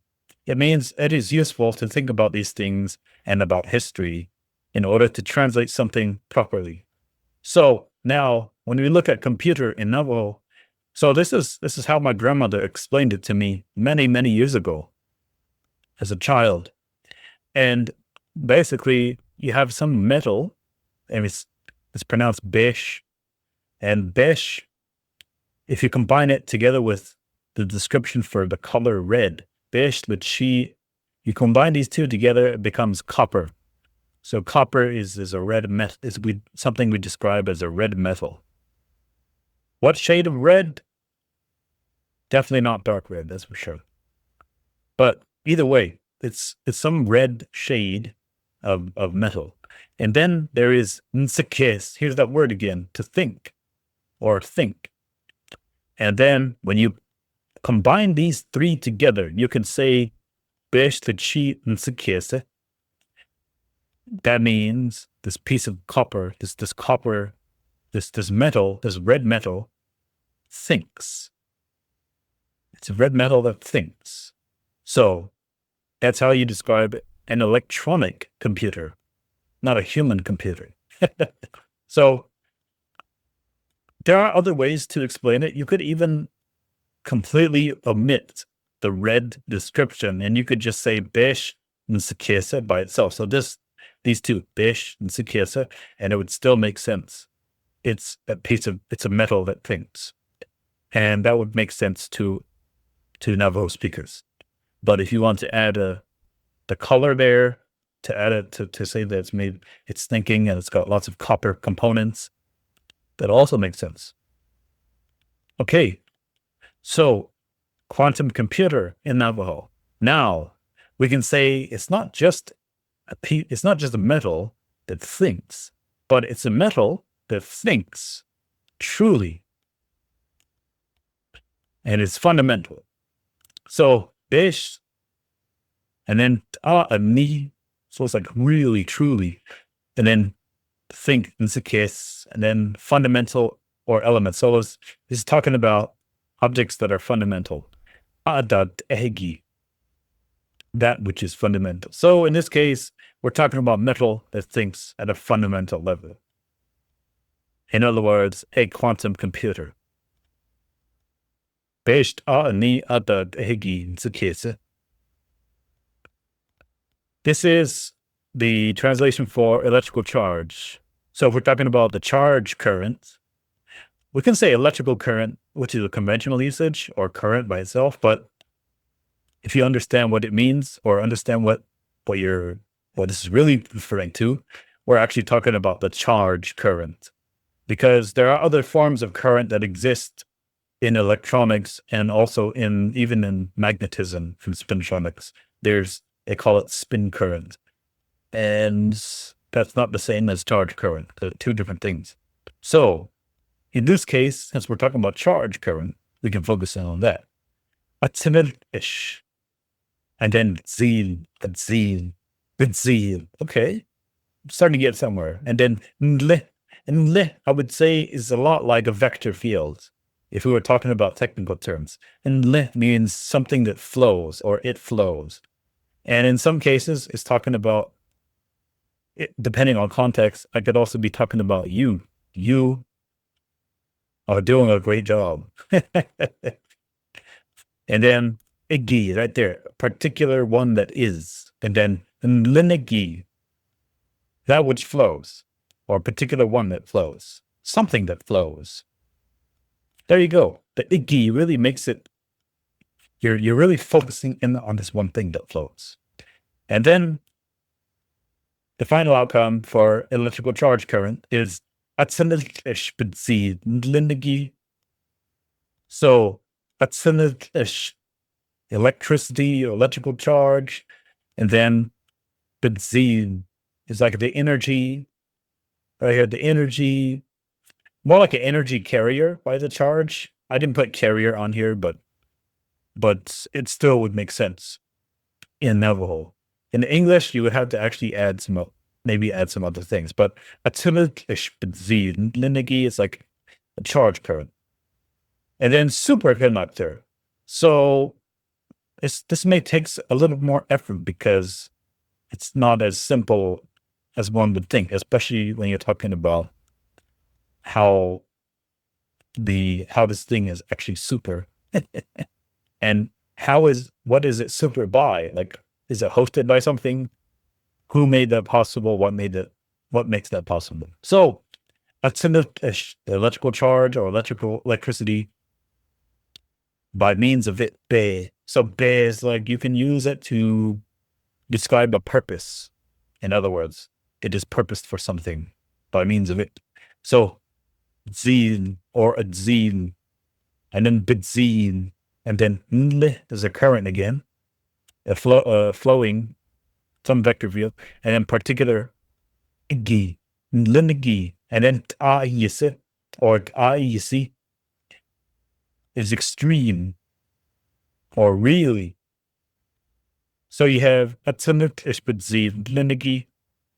It means it is useful to think about these things and about history in order to translate something properly. So now, when we look at computer in Navajo, so this is how my grandmother explained it to me many, many years ago as a child. And basically, you have some metal, and it's pronounced besh. And besh, if you combine it together with the description for the color red, besh with she, you combine these two together, it becomes copper. So copper is a red metal, something we describe as a red metal. What shade of red? Definitely not dark red, that's for sure. But either way, it's some red shade of metal. And then there is nsekes. Here's that word again, to think or think. And then when you combine these three together, you can say besh-te-chi nsekese. That means this piece of copper, this copper, this metal, this red metal thinks. It's a red metal that thinks. So that's how you describe an electronic computer, not a human computer. So there are other ways to explain it. You could even completely omit the red description, and you could just say besh nsekese by itself. So these two, besh nsekese, and it would still make sense. It's a metal that thinks. And that would make sense to Navajo speakers. But if you want to add the color there, to add it to say that it's thinking and it's got lots of copper components, that also makes sense. Okay, so quantum computer in Navajo. Now we can say it's not just a metal that thinks, but it's a metal that thinks truly, and it's fundamental. So besh, and then ni, so it's like really, truly, and then think in the case, and then fundamental or element. So this is talking about objects that are fundamental. Adat ehegi, that which is fundamental. So in this case, we're talking about metal that thinks at a fundamental level. In other words, a quantum computer. Based ni adat ehegi in the case. This is the translation for electrical charge. So if we're talking about the charge current, we can say electrical current, which is a conventional usage, or current by itself. But if you understand what it means, or understand what this is really referring to, we're actually talking about the charge current. Because there are other forms of current that exist in electronics and also even in magnetism from spintronics. They call it spin current. And that's not the same as charge current. They're two different things. So in this case, since we're talking about charge current, we can focus in on that. Atsimil-ish. And then zil. Okay. I'm starting to get somewhere. And then nle. And nle, I would say, is a lot like a vector field, if we were talking about technical terms. And nle means something that flows, or it flows. And in some cases, it's talking about, depending on context, I could also be talking about you. You are doing a great job. And then igi, right there, a particular one that is. And then nlinigi, that which flows, or a particular one that flows, something that flows. There you go. The igi really makes it, you're really focusing in on this one thing that flows. And then the final outcome for electrical charge current is atsanil-ish b'dzid nlinigi. So atsanil-ish, electricity or electrical charge, and then b'dzid is like the energy, right here, the energy, more like an energy carrier by the charge. I didn't put carrier on here, but it still would make sense in Navajo. In English, you would have to actually add some other things. But atsimil-ish b'dzid nlinigi is like a charge current. And then superconductor. So this may take a little more effort because it's not as simple as one would think, especially when you're talking about how this thing is actually super. And what is it super by? Like, is it hosted by something? Who made that possible? What makes that possible? So that's the electrical charge or electricity by means of it. Be. So be is like, you can use it to describe a purpose. In other words, it is purposed for something by means of it. So zin or a zin, and then bidzin, and then nl is a current again, flowing, some vector field, and then particular gi, nlngi, and then ta'yisi, or ta'yisi is extreme, or really. So you have atsanut ishbadzi, nlngi,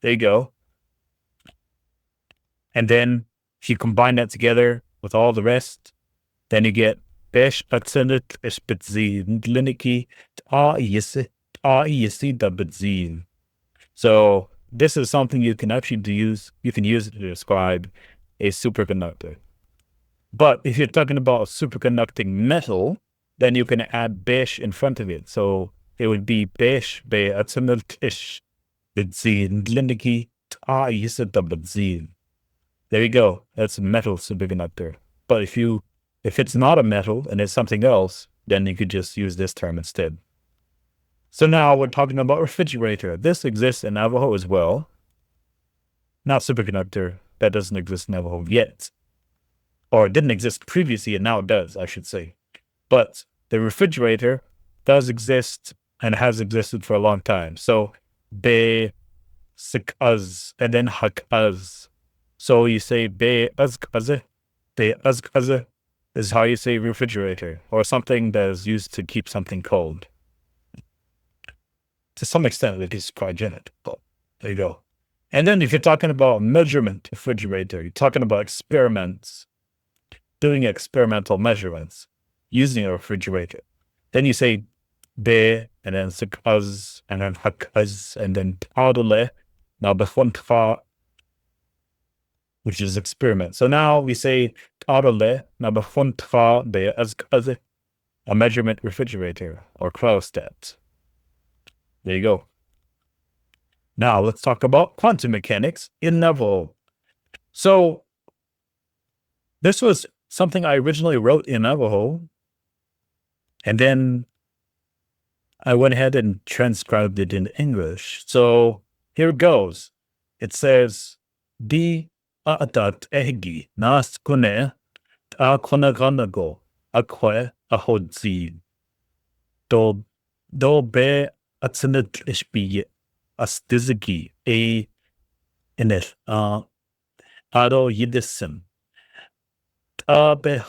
there you go. And then if you combine that together with all the rest, then you get besh atsanut ishbadzi, nlngi, ta'yisi dabadzi. So this is something you can actually use. You can use it to describe a superconductor. But if you're talking about a superconducting metal, then you can add besh in front of it. So it would be besh be atsamiltish benzene lindiki ta'yisada benzene. There you go. That's a metal superconductor. But if it's not a metal and it's something else, then you could just use this term instead. So now we're talking about refrigerator. This exists in Navajo as well. Not superconductor. That doesn't exist in Navajo yet. Or it didn't exist previously, and now it does, I should say. But the refrigerator does exist and has existed for a long time. So be sikaz and then hakaz. So you say be azkaze. Be azkaze is how you say refrigerator, or something that is used to keep something cold. To some extent, it is cryogenic, but there you go. And then if you're talking about measurement refrigerator, you're talking about experiments, doing experimental measurements using a refrigerator. Then you say be, and then sikaz, and then hakaz, and then adole, now befontfa, which is experiment. So now we say adole, now befontfa be azkaze, a measurement refrigerator or cryostat. There you go. Now let's talk about quantum mechanics in Navajo. So this was something I originally wrote in Navajo, and then I went ahead and transcribed it in English. So here it goes. It says, Di aatat ehgi nas kune a konaganago akwe ahodzi do be atsinit ishbi astizigi a init ado yidisim be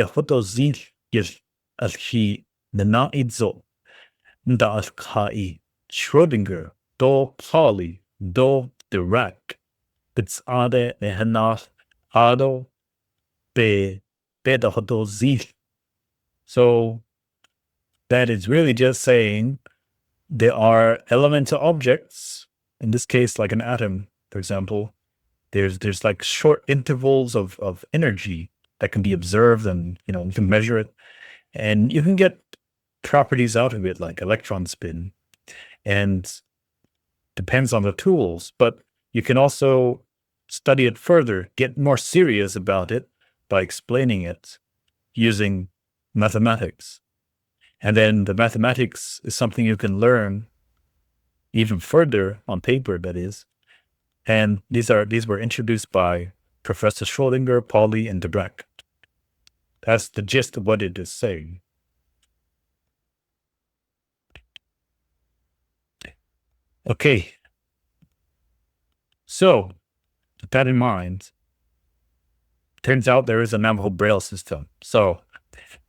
hotozil yis alhi nana idzo nda alkai Schrödinger do Pauli do Dirac bits ade nehanat ado be the hotozil. So that is really just saying there are elemental objects, in this case, like an atom, for example. There's like short intervals of energy that can be observed, and you can measure it, and you can get properties out of it like electron spin, and depends on the tools. But you can also study it further, get more serious about it by explaining it using mathematics. And then the mathematics is something you can learn even further on paper, that is. And these were introduced by Professor Schrödinger, Pauli, and Dirac. That's the gist of what it is saying. Okay. So, with that in mind, turns out there is a Navajo Braille system. So,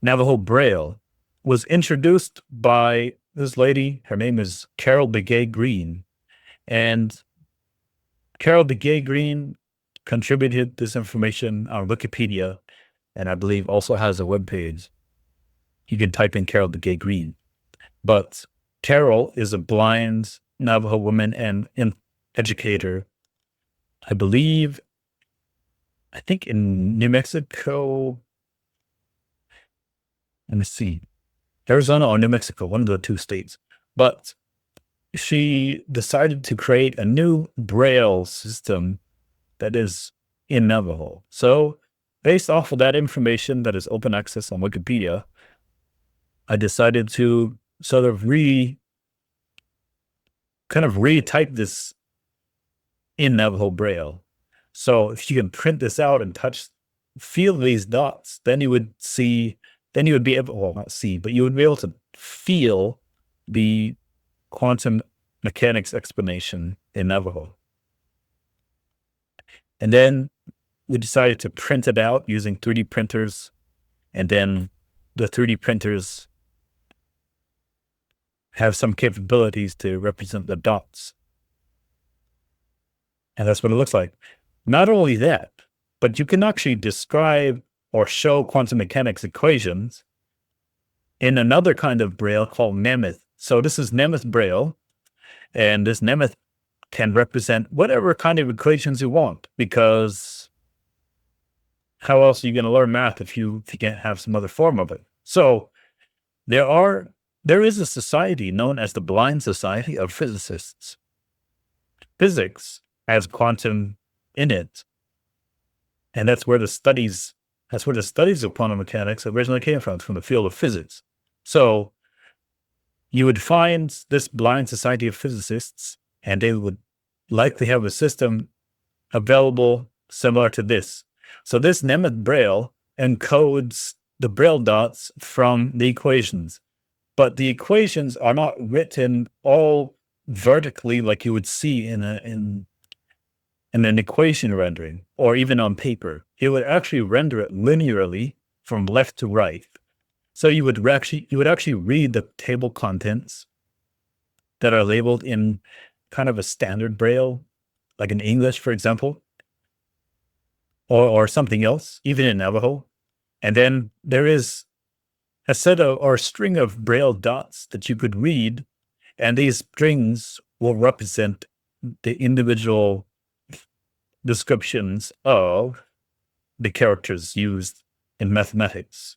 Navajo Braille was introduced by this lady. Her name is Carol Begay Green. And Carol Begay Green contributed this information on Wikipedia, and I believe also has a webpage. You can type in Carol Begay Green. But Carol is a blind Navajo woman and educator, I think in New Mexico. Let me see. Arizona or New Mexico, one of the two states. But she decided to create a new Braille system that is in Navajo. So based off of that information that is open access on Wikipedia, I decided to sort of retype this in Navajo Braille. So if you can print this out and feel these dots, then you would see then you would be able, well, not see, but you would be able to feel the quantum mechanics explanation in Navajo. And then we decided to print it out using 3D printers, and then the 3D printers have some capabilities to represent the dots. And that's what it looks like. Not only that, but you can actually describe or show quantum mechanics equations in another kind of Braille called Nemeth. So this is Nemeth Braille, and this Nemeth can represent whatever kind of equations you want, because how else are you going to learn math if you can't have some other form of it? So there is a society known as the Blind Society of Physicists. Physics has quantum in it, and that's where the studies of quantum mechanics originally came from the field of physics. So you would find this Blind Society of Physicists, and they would likely have a system available similar to this. So this Nemeth Braille encodes the Braille dots from the equations, but the equations are not written all vertically like you would see in an equation rendering, or even on paper. It would actually render it linearly from left to right. So you would actually read the table contents that are labeled in kind of a standard Braille, like in English, for example, or something else, even in Navajo. And then there is a set of, or a string of Braille dots that you could read, and these strings will represent the individual descriptions of the characters used in mathematics.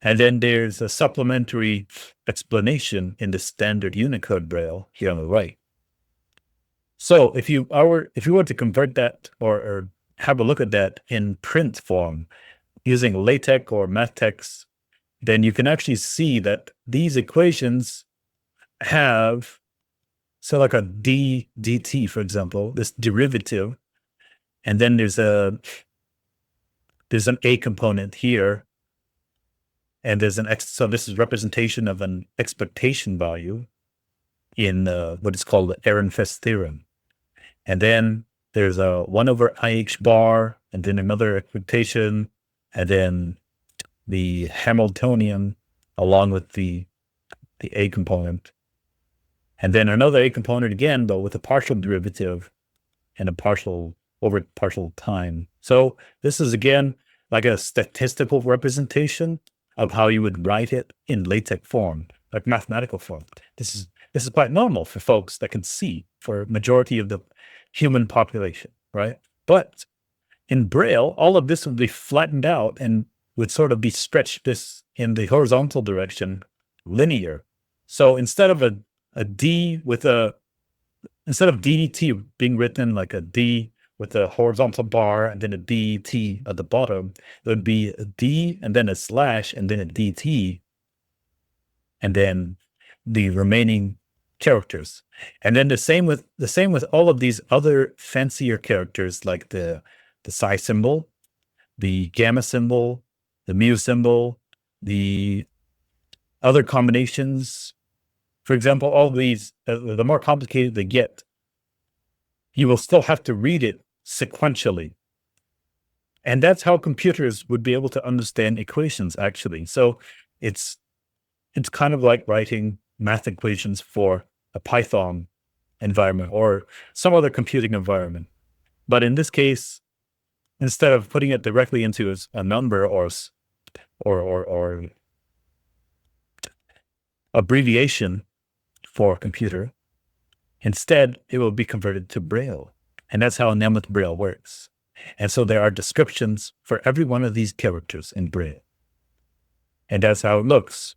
And then there's a supplementary explanation in the standard Unicode Braille here on the right. So if you were to convert that or have a look at that in print form using LaTeX or MathTeX, then you can actually see that these equations have, so like a d dt, for example, this derivative, and then there's an a component here, and there's an x. So this is representation of an expectation value in what is called the Ehrenfest theorem. And then there's a 1 over IH bar, and then another expectation, and then the Hamiltonian along with the a component. And then another a component again, but with a partial derivative and a partial over partial time. So this is again like a statistical representation of how you would write it in LaTeX form, like mathematical form. This is quite normal for folks that can see, for majority of the human population, right? But in Braille, all of this would be flattened out and would sort of be stretched this in the horizontal direction, linear. So instead of instead of DDT being written like a D with a horizontal bar and then a DT at the bottom, it would be a D and then a slash and then a DT, and then the remaining characters. And then the same with all of these other fancier characters, like the psi symbol, the gamma symbol, the mu symbol, the other combinations. For example, all these, the more complicated they get, you will still have to read it sequentially. And that's how computers would be able to understand equations, actually. So it's kind of like writing math equations for a Python environment or some other computing environment. But in this case, instead of putting it directly into a number or abbreviation for a computer, instead it will be converted to Braille. And that's how Nemeth Braille works. And so there are descriptions for every one of these characters in Braille. And that's how it looks.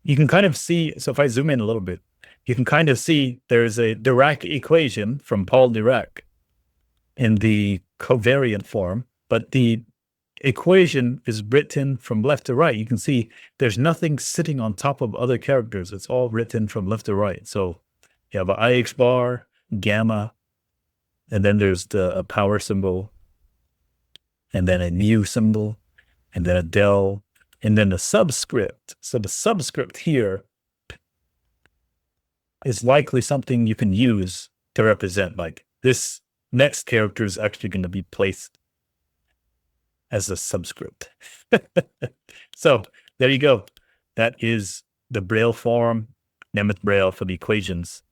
You can kind of see, so if I zoom in a little bit, you can kind of see there's a Dirac equation from Paul Dirac in the covariant form, but the equation is written from left to right. You can see there's nothing sitting on top of other characters. It's all written from left to right. So you have an IH bar, gamma, and then there's a power symbol, and then a mu symbol, and then a del, and then the subscript. So the subscript here is likely something you can use to represent, like, this next character is actually going to be placed as a subscript. So there you go. That is the Braille form, Nemeth Braille for the equations.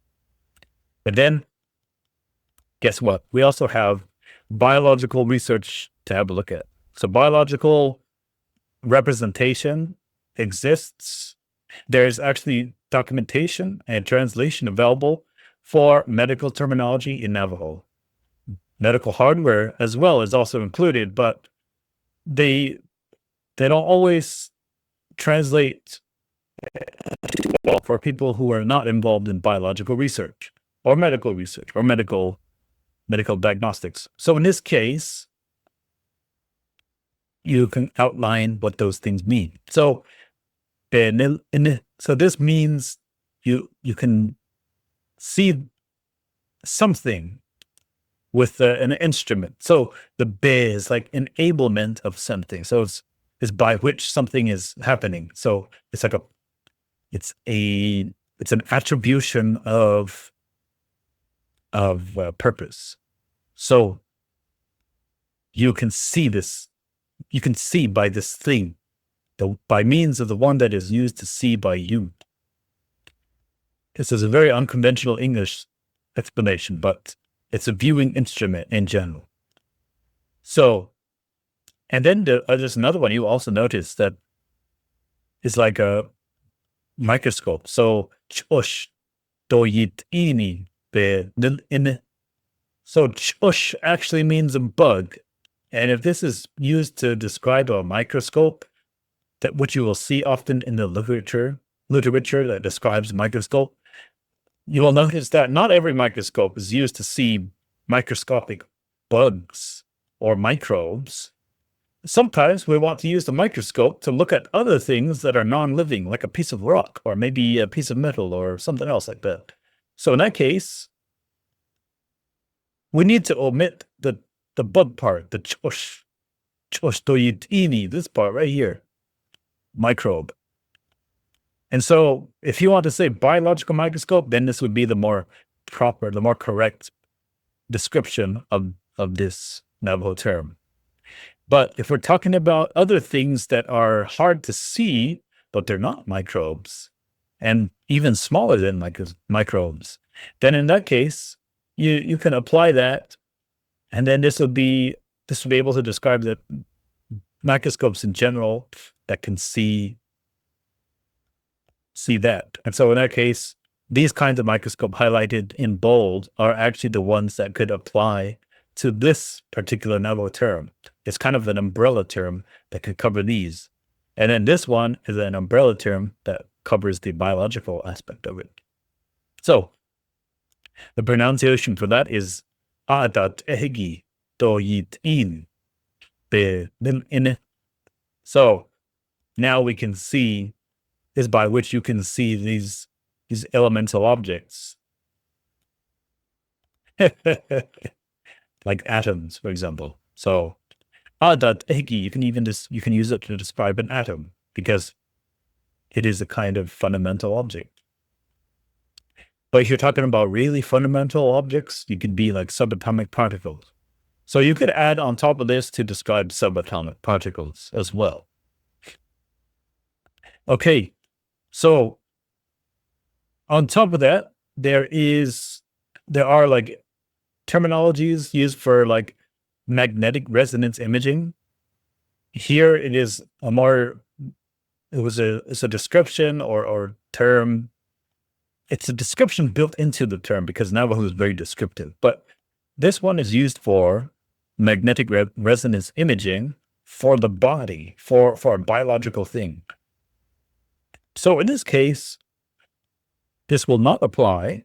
But then, guess what? We also have biological research to have a look at. So biological representation exists. There's actually documentation and translation available for medical terminology in Navajo. Medical hardware as well is also included, but they don't always translate well for people who are not involved in biological research or medical diagnostics. So in this case, you can outline what those things mean. So this means you can see something with an instrument. So the be is like enablement of something. So it's by which something is happening. So it's like it's an attribution of purpose. So you can see this. You can see by this thing, by means of the one that is used to see by you. This is a very unconventional English explanation, but it's a viewing instrument in general. So, and then there's another one you also notice that is like a microscope. So, chush doyit ini be in. So chush actually means a bug. And if this is used to describe a microscope, that which you will see often in the literature that describes a microscope, you will notice that not every microscope is used to see microscopic bugs or microbes. Sometimes we want to use the microscope to look at other things that are non-living, like a piece of rock or maybe a piece of metal or something else like that. So in that case, we need to omit the bug part, the chosh doyitini, this part right here, microbe. And so if you want to say biological microscope, then this would be the more proper, the more correct description of this Navajo term. But if we're talking about other things that are hard to see, but they're not microbes, and even smaller than microbes, then in that case, you can apply that, and then this will be able to describe the microscopes in general that can see that. And so in that case, these kinds of microscope highlighted in bold are actually the ones that could apply to this particular Navajo term. It's kind of an umbrella term that could cover these. And then this one is an umbrella term that covers the biological aspect of it. So the pronunciation for that is adat ehegi doyit in be in. So now we can see is by which you can see these elemental objects. Like atoms, for example. So adat ehegi, you can use it to describe an atom because it is a kind of fundamental object. But if you're talking about really fundamental objects, you could be like subatomic particles. So you could add on top of this to describe subatomic particles as well. Okay, so on top of that, there are like terminologies used for like magnetic resonance imaging. Here it is it's a description or term. It's a description built into the term because Navajo is very descriptive. But this one is used for magnetic resonance imaging for the body, for a biological thing. So in this case, this will not apply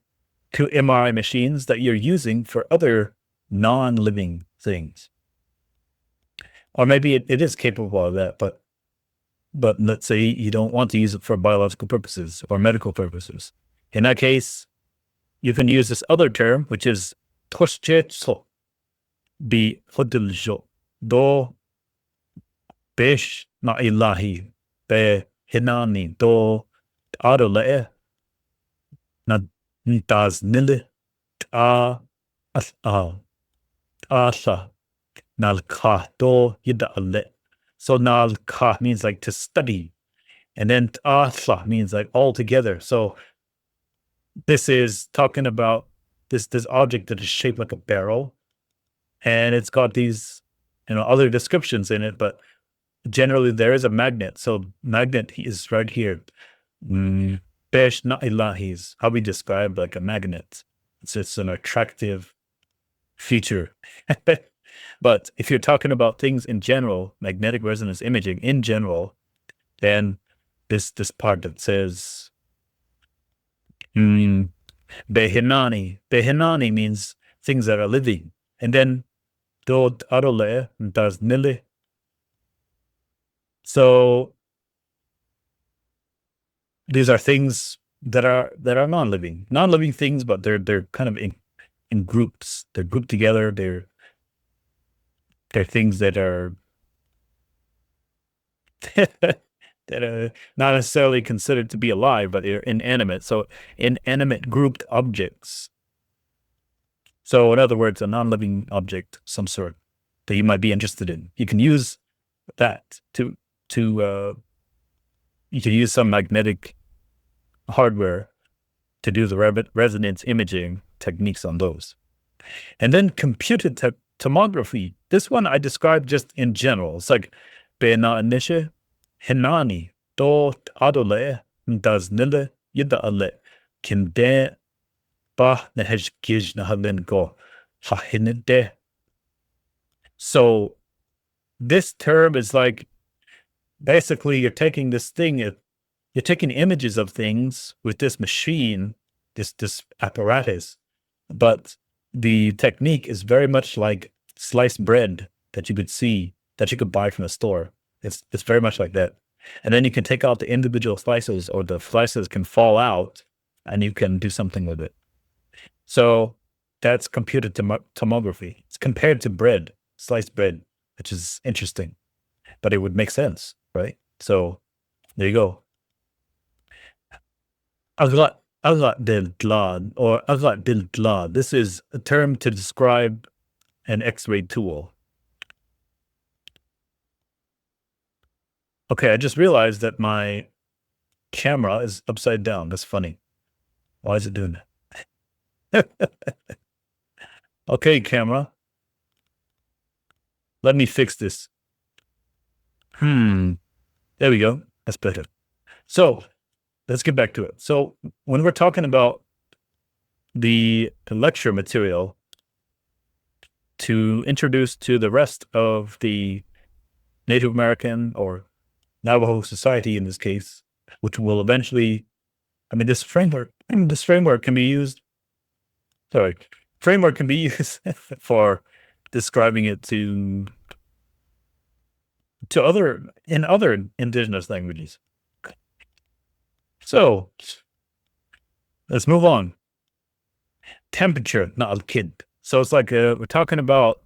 to MRI machines that you're using for other non-living things. Or maybe it is capable of that, but let's say you don't want to use it for biological purposes or medical purposes. In that case, you can use this other term, which is toshchetso bi hodiljo do besh na ilahi be hinani do adole na das nili a asa nal ka do yida ale. So nal ka means like to study, and then asa means like all together. So this is talking about this object that is shaped like a barrel, and it's got these other descriptions in it, but generally there is a magnet. So magnet is right here. Besh na ilahis, how we describe like a magnet. It's just an attractive feature. But if you're talking about things in general, magnetic resonance imaging in general, then this part that says behinani. Behinani means things that are living. And then dod adole das nili. So these are things that are non-living things, but they're kind of in groups. They're grouped together. They're things that are that are not necessarily considered to be alive, but they're inanimate. So inanimate grouped objects. So in other words, a non-living object, some sort that you might be interested in. You can use that to you can use some magnetic hardware to do the resonance imaging techniques on those. And then computed tomography. This one I described just in general. It's like Bena Nishe, Hinani, Do Adole, Das Nille, Yida Ale, Kinde, Ba Nehej Gij Nahalin Go, Hahinide. So this term is like basically you're taking this thing, you're taking images of things with this machine, this apparatus, but the technique is very much like sliced bread that you could see, that you could buy from a store. It's very much like that. And then you can take out the individual slices, or the slices can fall out, and you can do something with it. So that's computed tomography. It's compared to bread, sliced bread, which is interesting, but it would make sense, right? So there you go. Azlat del Glad, or Azlat del Glad. This is a term to describe an X-ray tool. Okay, I just realized that my camera is upside down. That's funny. Why is it doing that? Okay, camera. Let me fix this. There we go. That's better. So let's get back to it. So when we're talking about the lecture material to introduce to the rest of the Native American or Navajo society in this case, which will eventually, this framework can be used, framework can be used for describing it to other indigenous languages. So let's move on. Temperature, not kid. So it's like we're talking about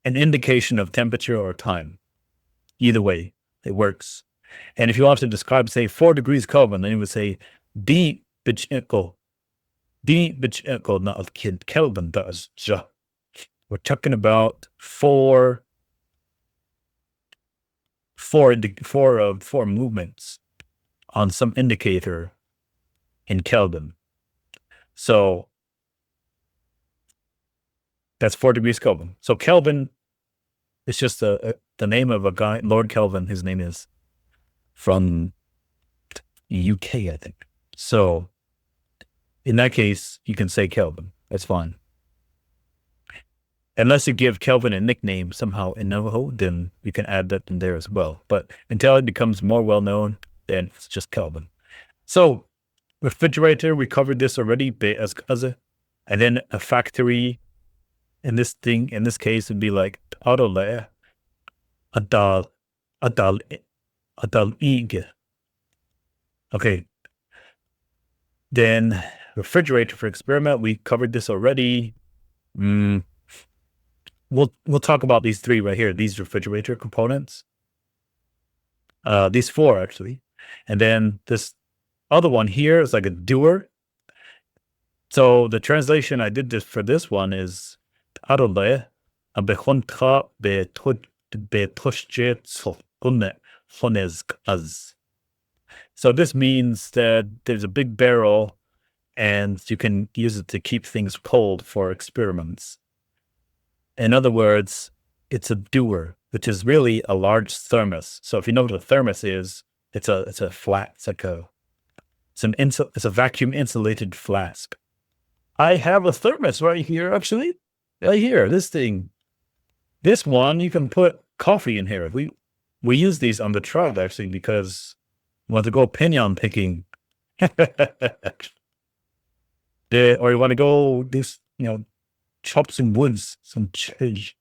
an indication of temperature or time. Either way, it works. And if you want to describe, say, 4 degrees Kelvin, then you would say D bichiko not kid Kelvin does. We're talking about four movements on some indicator in Kelvin. So that's 4 degrees Kelvin. So Kelvin is just the name of a guy, Lord Kelvin, his name is, from the UK, I think. So in that case, you can say Kelvin. That's fine. Unless you give Kelvin a nickname somehow in Navajo, then we can add that in there as well. But until it becomes more well-known, then it's just Kelvin. So refrigerator, we covered this already, and then a factory in this case would be like adole, adal ig. Okay. Then refrigerator for experiment, we covered this already. We'll talk about these three right here, these refrigerator components. These four actually. And then this other one here is like a doer. So the translation I did this for this one is Arole abekontra betushje honezk az. So this means that there's a big barrel and you can use it to keep things cold for experiments. In other words, it's a doer, which is really a large thermos. So if you know what a thermos is, it's a flat, it's a vacuum insulated flask. I have a thermos right here, actually. Right here, this thing. This one, you can put coffee in here. We use these on the tribe, actually, because we want to go pinyon picking. Or you want to go chop some woods, some trees.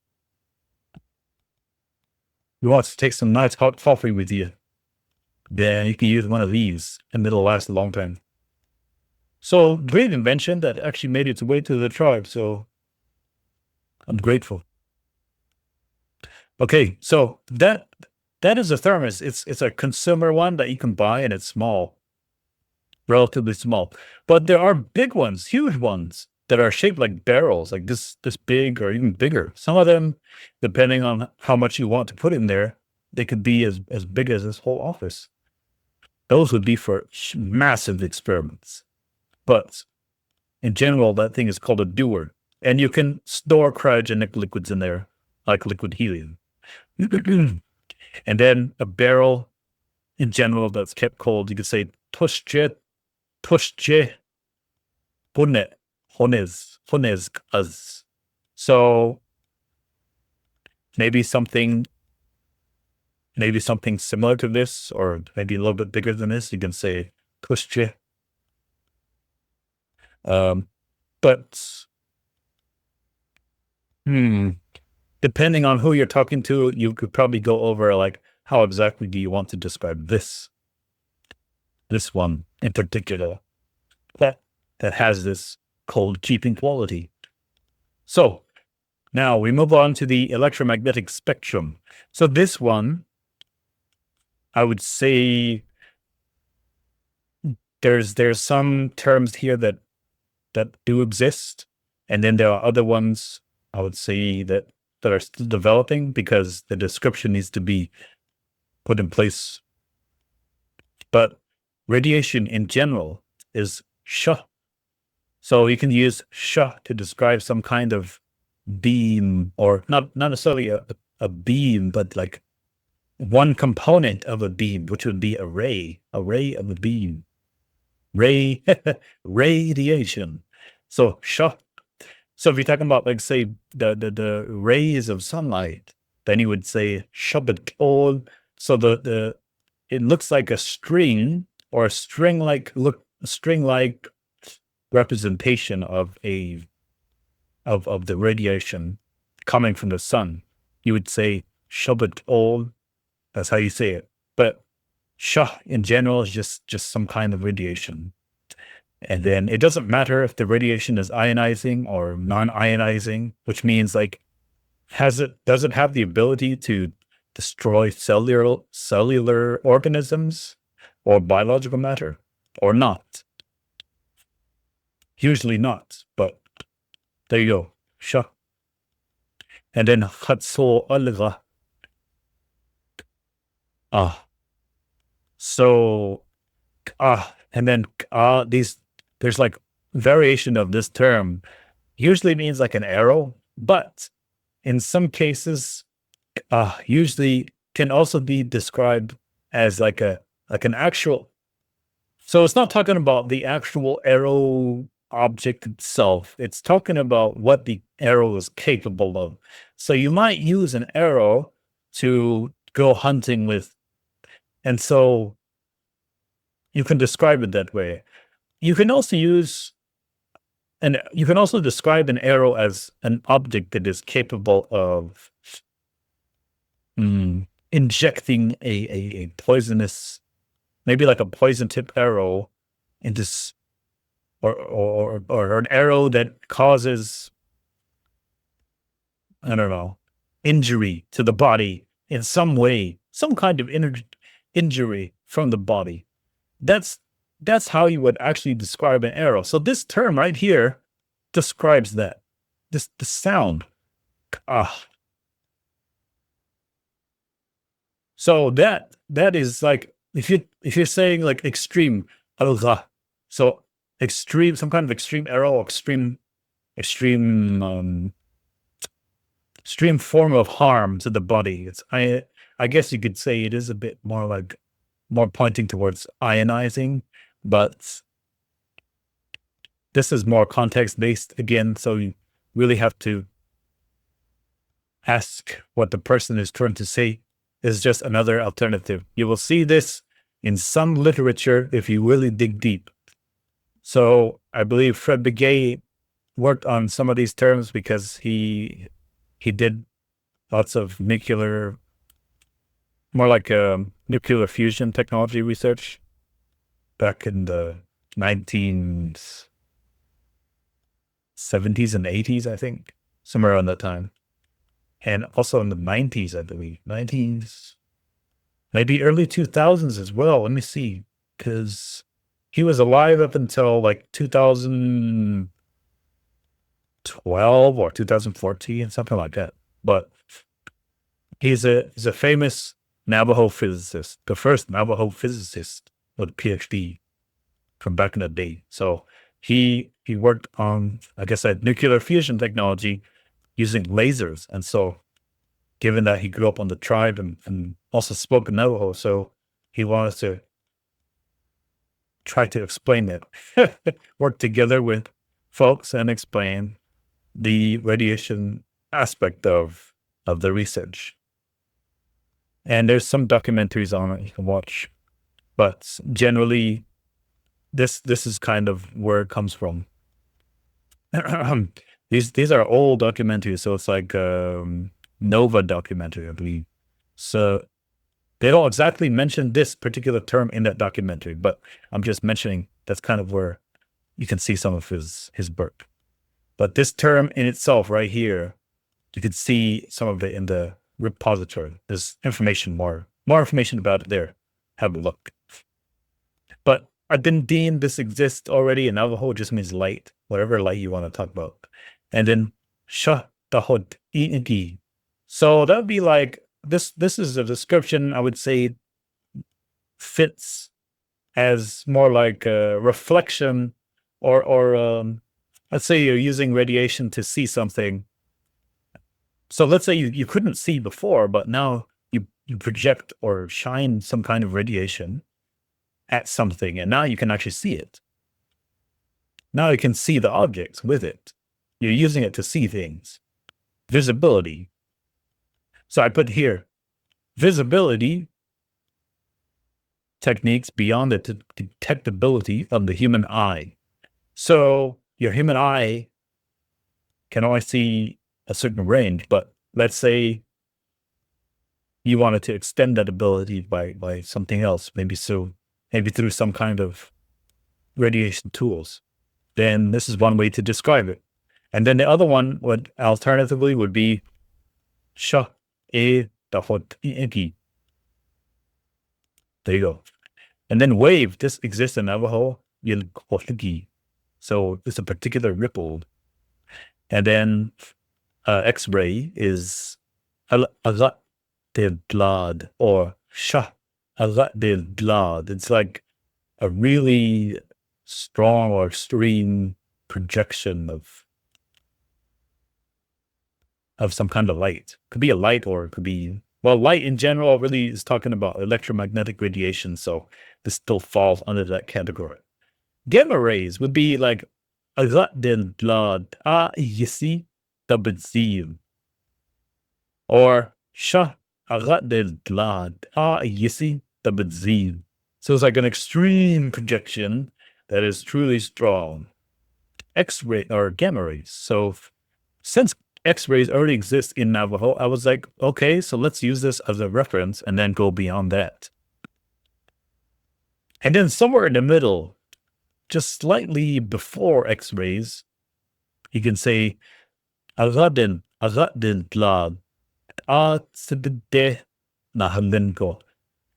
You want to take some nice hot coffee with you. Then you can use one of these and it'll last a long time. So great invention that actually made its way to the tribe. So I'm grateful. Okay, so that is a thermos. It's a consumer one that you can buy and it's small, relatively small. But there are big ones, huge ones that are shaped like barrels, like this big or even bigger. Some of them, depending on how much you want to put in there, they could be as big as this whole office. Those would be for massive experiments. But in general, that thing is called a doer. And you can store cryogenic liquids in there, like liquid helium. And then a barrel, in general, that's kept cold, you could say tushje, honez az. So maybe something similar to this, or maybe a little bit bigger than this. You can say tushje. But depending on who you're talking to, you could probably go over like how exactly do you want to describe this one in particular that has this cold keeping quality. So now we move on to the electromagnetic spectrum. So this one, I would say there's some terms here that do exist, and then there are other ones I would say that are still developing because the description needs to be put in place. But radiation in general is sh. So you can use sh to describe some kind of beam, or not necessarily a beam, but like one component of a beam, which would be a ray of a beam. Radiation. So sh. So if you're talking about, like, say, the rays of sunlight, then you would say shabbat. So it looks like a string, or a string-like representation of the radiation coming from the sun. You would say shabbat. That's how you say it. But shah in general is just some kind of radiation. And then it doesn't matter if the radiation is ionizing or non-ionizing, which means like, does it have the ability to destroy cellular organisms or biological matter, or not? Usually not, but there you go. Shah. And then khatso alga. And then there's like variation of this term. Usually means like an arrow, but in some cases, usually can also be described as like an actual. So it's not talking about the actual arrow object itself. It's talking about what the arrow is capable of. So you might use an arrow to go hunting with, and so you can describe it that way. You can also describe an arrow as an object that is capable of injecting a poisonous, maybe like a poison tip arrow into, or an arrow that causes, I don't know, injury to the body in some way, some kind of injury from the body. That's that's how you would actually describe an arrow. So this term right here describes that. This the sound. Ah. So that is like if you're saying like extreme, so extreme, some kind of extreme arrow, extreme extreme form of harm to the body. I guess you could say it is a bit more like more pointing towards ionizing, but this is more context based again. So you really have to ask what the person is trying to say is just another alternative. You will see this in some literature if you really dig deep. So I believe Fred Begay worked on some of these terms because he did lots of nuclear, more like nuclear fusion technology research back in the 1970s and 80s, I think, somewhere around that time. And also in the 90s, I believe, 90s, maybe early 2000s as well. Let me see, because he was alive up until like 2012 or 2014, something like that. But he's a famous Navajo physicist, the first Navajo physicist with a PhD from back in the day. So he worked on, I guess, nuclear fusion technology using lasers. And so given that he grew up on the tribe and also spoke Navajo, so he wanted to try to explain it, work together with folks and explain the radiation aspect of the research. And there's some documentaries on it you can watch, but generally this is kind of where it comes from. These are old documentaries, so it's like Nova documentary, I believe. So they don't exactly mention this particular term in that documentary, but I'm just mentioning that's kind of where you can see some of his work. But this term in itself right here, you could see some of it in the repository. There's information, more information about it there. Have a look. But I didn't deem this exists already in Navajo, just means light, whatever light you want to talk about. And then sha tahod indi. So that would be like this is a description I would say fits as more like a reflection or let's say you're using radiation to see something. So let's say you couldn't see before, but now you project or shine some kind of radiation at something, and now you can actually see it. Now you can see the objects with it. You're using it to see things. Visibility. So I put here, visibility techniques beyond the detectability of the human eye. So your human eye can only see a certain range, but let's say you wanted to extend that ability by something else, maybe through some kind of radiation tools. Then this is one way to describe it. And then the other one would alternatively would be sha e dahot inki. There you go. And then wave, this exists in Navajo, yil kotligi. So it's a particular ripple. And then X-ray is alat de blad or sha alat de blad. It's like a really strong or extreme projection of some kind of light. Could be a light or it could be, well, light in general really is talking about electromagnetic radiation. So this still falls under that category. Gamma rays would be like alat de blad yisi tabadzim. Or sha alat de blad yisi tabadzim. So it's like an extreme projection that is truly strong. X-ray or gamma rays. So since X-rays already exist in Navajo, I was like, okay, so let's use this as a reference and then go beyond that. And then somewhere in the middle, just slightly before X-rays, you can say, Aradin blad, nahalinko.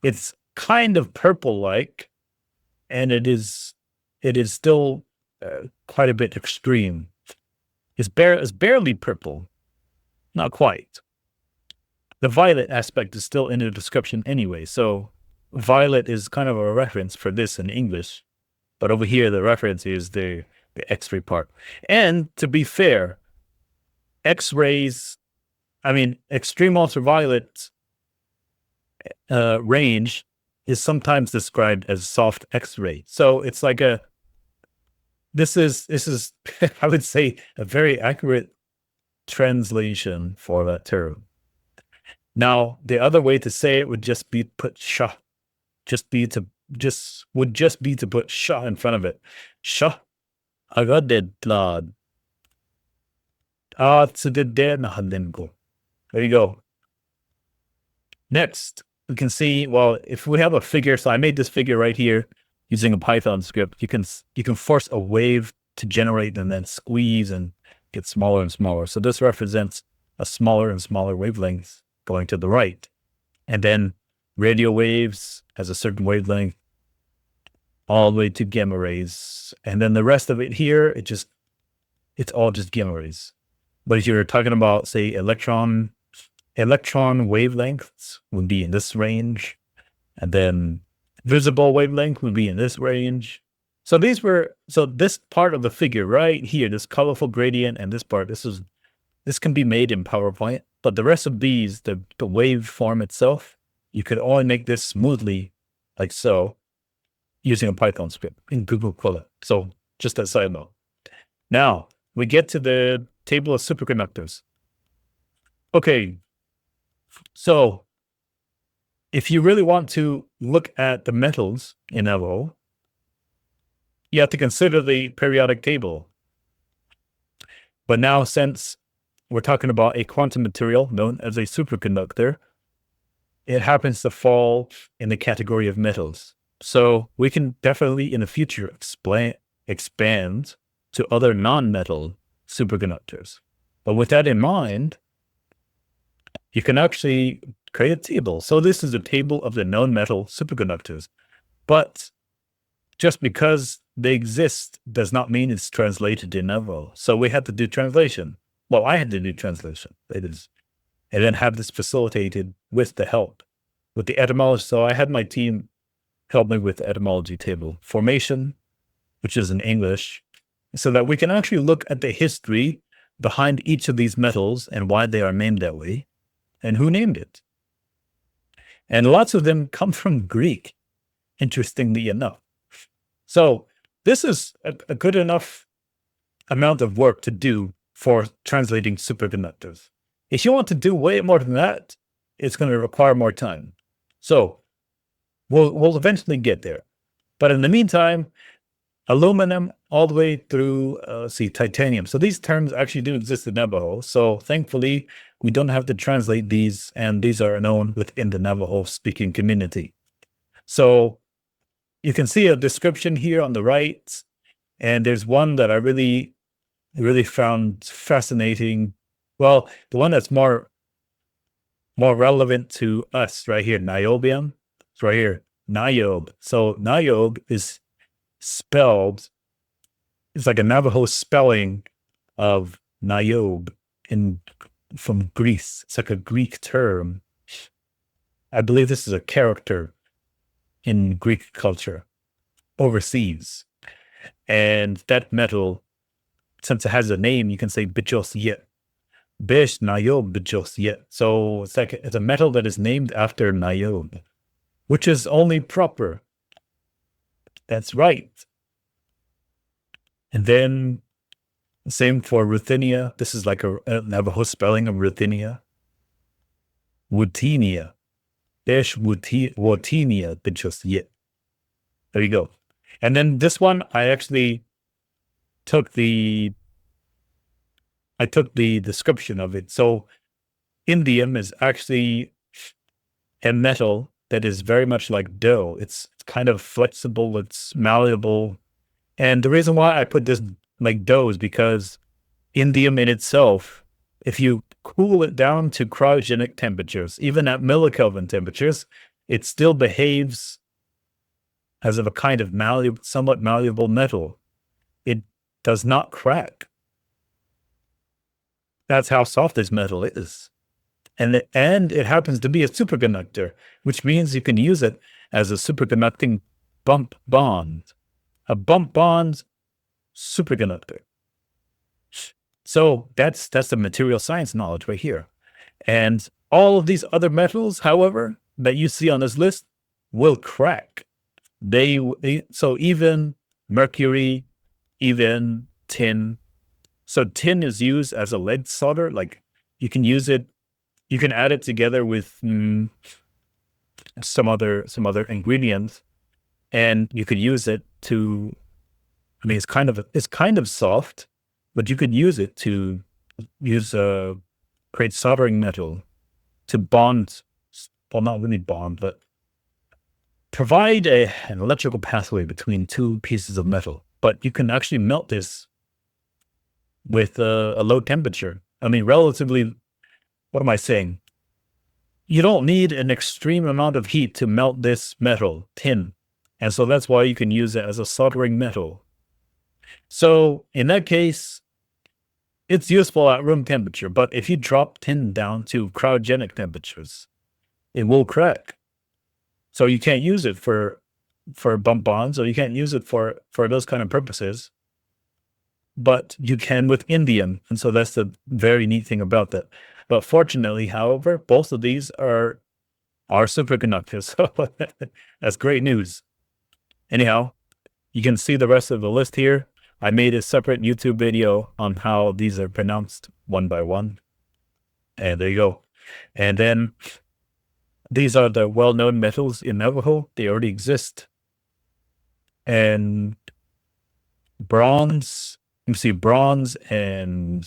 It's kind of purple-like, and it is still quite a bit extreme. It's barely purple, not quite. The violet aspect is still in the description anyway, so violet is kind of a reference for this in English, but over here the reference is the X-ray part. And to be fair, X-rays, I mean, extreme ultraviolet range is sometimes described as soft X-ray. So it's like this is I would say a very accurate translation for that term. Now, the other way to say it would just be put sha, would just be to put sha in front of it. Sha, agaded lad. There you go. Next, we can see, well, if we have a figure, so I made this figure right here using a Python script. You can force a wave to generate and then squeeze and get smaller and smaller. So this represents a smaller and smaller wavelength going to the right. And then radio waves has a certain wavelength all the way to gamma rays. And then the rest of it here, it's all just gamma rays. But if you're talking about, say, electron wavelengths would be in this range, and then visible wavelength would be in this range. So this part of the figure right here, this colorful gradient, and this part, this can be made in PowerPoint, but the rest of these, the waveform itself, you could only make this smoothly, like so, using a Python script in Google Color. So just a side note. Now we get to the table of superconductors. Okay, so if you really want to look at the metals in Navajo, you have to consider the periodic table. But now, since we're talking about a quantum material known as a superconductor, it happens to fall in the category of metals. So we can definitely in the future expand to other non-metal superconductors. But with that in mind, you can actually create a table. So this is a table of the known metal superconductors. But just because they exist does not mean it's translated in Navajo. So we had to do translation. Well, I had to do translation. And then have this facilitated with the etymology. So I had my team help me with the etymology table formation, which is in English, so that we can actually look at the history behind each of these metals and why they are named that way and who named it. And lots of them come from Greek, interestingly enough. So this is a good enough amount of work to do for translating superconductors. If you want to do way more than that, it's going to require more time. So we'll eventually get there. But in the meantime, aluminum all the way through, titanium. So these terms actually do exist in Navajo. So thankfully, we don't have to translate these, and these are known within the Navajo-speaking community. So you can see a description here on the right, and there's one that I really found fascinating. Well, the one that's more relevant to us right here, niobium. It's right here, niob. So niob is spelled, it's like a Navajo spelling of niob from Greece. It's like a Greek term. I believe this is a character in Greek culture overseas. And that metal, since it has a name, you can say bichos yet. Bish niob bichos yet. So it's a metal that is named after niob, which is only proper. That's right. And then same for ruthenia. This is like a Navajo spelling of ruthenia. Wutinia. Desh wutinia bichos yet. There you go. And then this one, I actually took the description of it. So indium is actually a metal that is very much like dough. It's kind of flexible, it's malleable. And the reason why I put this like dough is because indium in itself, if you cool it down to cryogenic temperatures, even at millikelvin temperatures, it still behaves as of a kind of somewhat malleable metal. It does not crack. That's how soft this metal is. And it happens to be a superconductor, which means you can use it as a superconducting bump bond. A bump bond superconductor. So that's the material science knowledge right here. And all of these other metals, however, that you see on this list will crack. So even mercury, even tin. So tin is used as a lead solder. Like you can use it, you can add it together with some other ingredients, and you could use it to. I mean, it's kind of soft, but you could use it to create soldering metal to bond. Well, not really bond, but provide an electrical pathway between two pieces of metal. But you can actually melt this with a low temperature. I mean, relatively, what am I saying? You don't need an extreme amount of heat to melt this metal, tin. And so that's why you can use it as a soldering metal. So in that case, it's useful at room temperature. But if you drop tin down to cryogenic temperatures, it will crack. So you can't use it for bump bonds, or you can't use it for those kind of purposes. But you can with indium. And so that's the very neat thing about that. But fortunately, however, both of these are superconductors. So that's great news. Anyhow, you can see the rest of the list here. I made a separate YouTube video on how these are pronounced one by one. And there you go. And then these are the well-known metals in Navajo. They already exist. And bronze, you see bronze and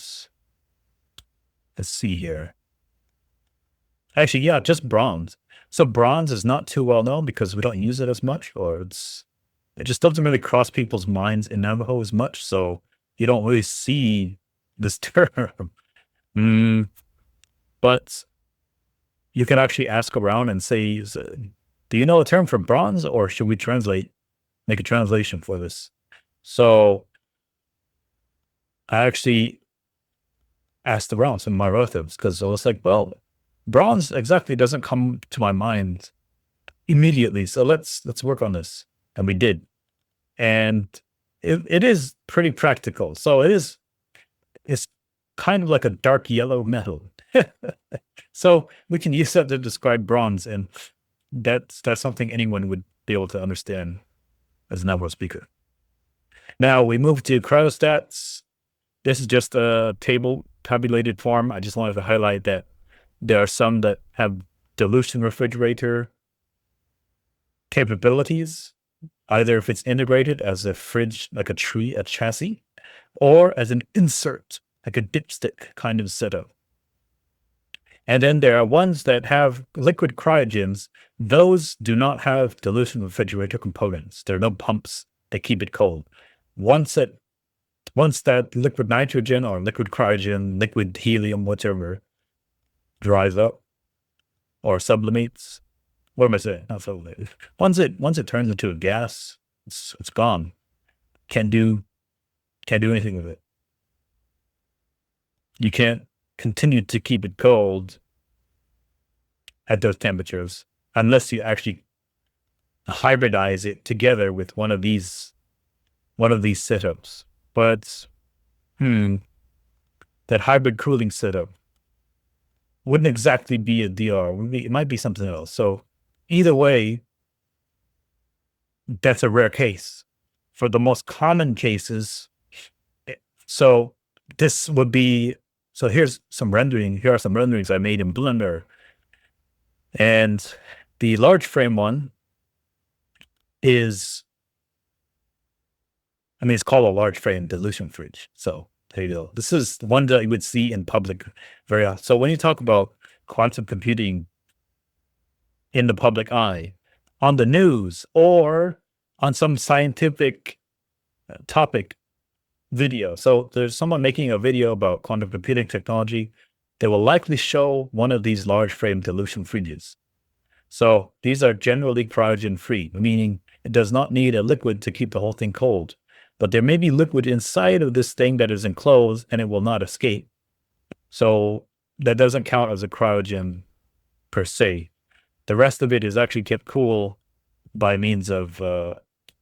let's see here. Actually, yeah, just bronze. So bronze is not too well known because we don't use it as much, or it just doesn't really cross people's minds in Navajo as much. So you don't really see this term. But you can actually ask around and say, do you know a term for bronze, or should we make a translation for this? So I actually asked around some of my relatives because I was like, well, bronze exactly doesn't come to my mind immediately. So let's work on this. And we did. And it is pretty practical. So it's kind of like a dark yellow metal. So we can use that to describe bronze, and that's something anyone would be able to understand as a Navajo speaker. Now we move to cryostats. This is just a table tabulated form. I just wanted to highlight that there are some that have dilution refrigerator capabilities, either if it's integrated as a fridge, like a chassis, or as an insert, like a dipstick kind of setup. And then there are ones that have liquid cryogens. Those do not have dilution refrigerator components. There are no pumps that keep it cold. Once that liquid nitrogen or liquid cryogen, liquid helium, whichever, dries up or sublimates. What am I saying? Not sublimated. Once it turns into a gas, it's gone. Can't do anything with it. You can't continue to keep it cold at those temperatures unless you actually hybridize it together with one of these setups. But that hybrid cooling setup wouldn't exactly be a DR. It might be something else. So either way, that's a rare case. For the most common cases, so this would be, so here's some rendering. Here are some renderings I made in Blender. And the large frame one is, I mean, it's called a large frame dilution fridge. So there you go. This is one that you would see in public very often. So when you talk about quantum computing in the public eye, on the news, or on some scientific topic video. So there's someone making a video about quantum computing technology. They will likely show one of these large frame dilution fridges. So these are generally cryogen free, meaning it does not need a liquid to keep the whole thing cold. But there may be liquid inside of this thing that is enclosed and it will not escape. So that doesn't count as a cryogen per se. The rest of it is actually kept cool by means of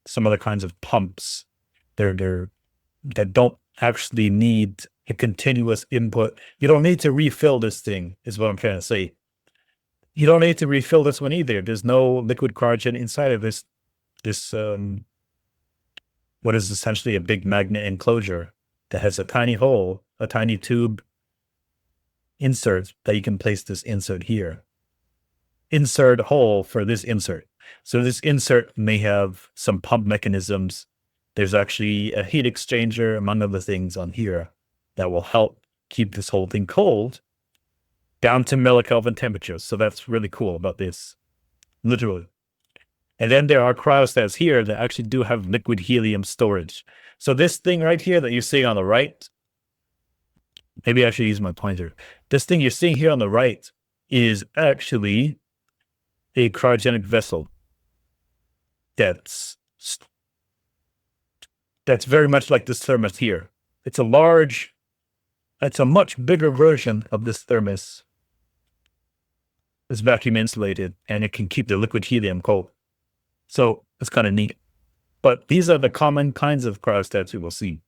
some other kinds of pumps. They're that don't actually need a continuous input. You don't need to refill this thing, is what I'm trying to say. You don't need to refill this one either. There's no liquid cryogen inside of this what is essentially a big magnet enclosure that has a tiny hole, a tiny tube insert that you can place this insert here. Insert hole for this insert. So this insert may have some pump mechanisms. There's actually a heat exchanger, among other things, on here that will help keep this whole thing cold down to millikelvin temperatures. So that's really cool about this, literally. And then there are cryostats here that actually do have liquid helium storage. So this thing right here that you see on the right, maybe I should use my pointer. This thing you're seeing here on the right is actually a cryogenic vessel that's very much like this thermos here. It's a much bigger version of this thermos. It's vacuum insulated and it can keep the liquid helium cold. So it's kind of neat. But these are the common kinds of cryostats you will see.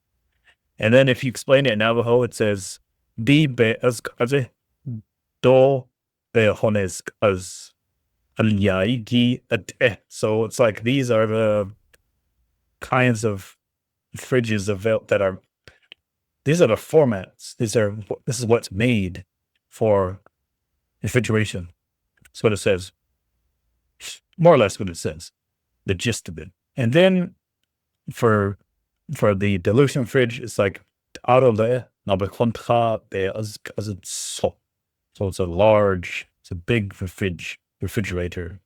And then if you explain it in Navajo, it says, Di be as kaze, do be hones as alyaigi at. So it's like these are the kinds of fridges that are, these are the formats. This is what's made for refrigeration. That's what it says. More or less what it says. The gist of it. And then for the dilution fridge, it's like so it's a big refrigerator,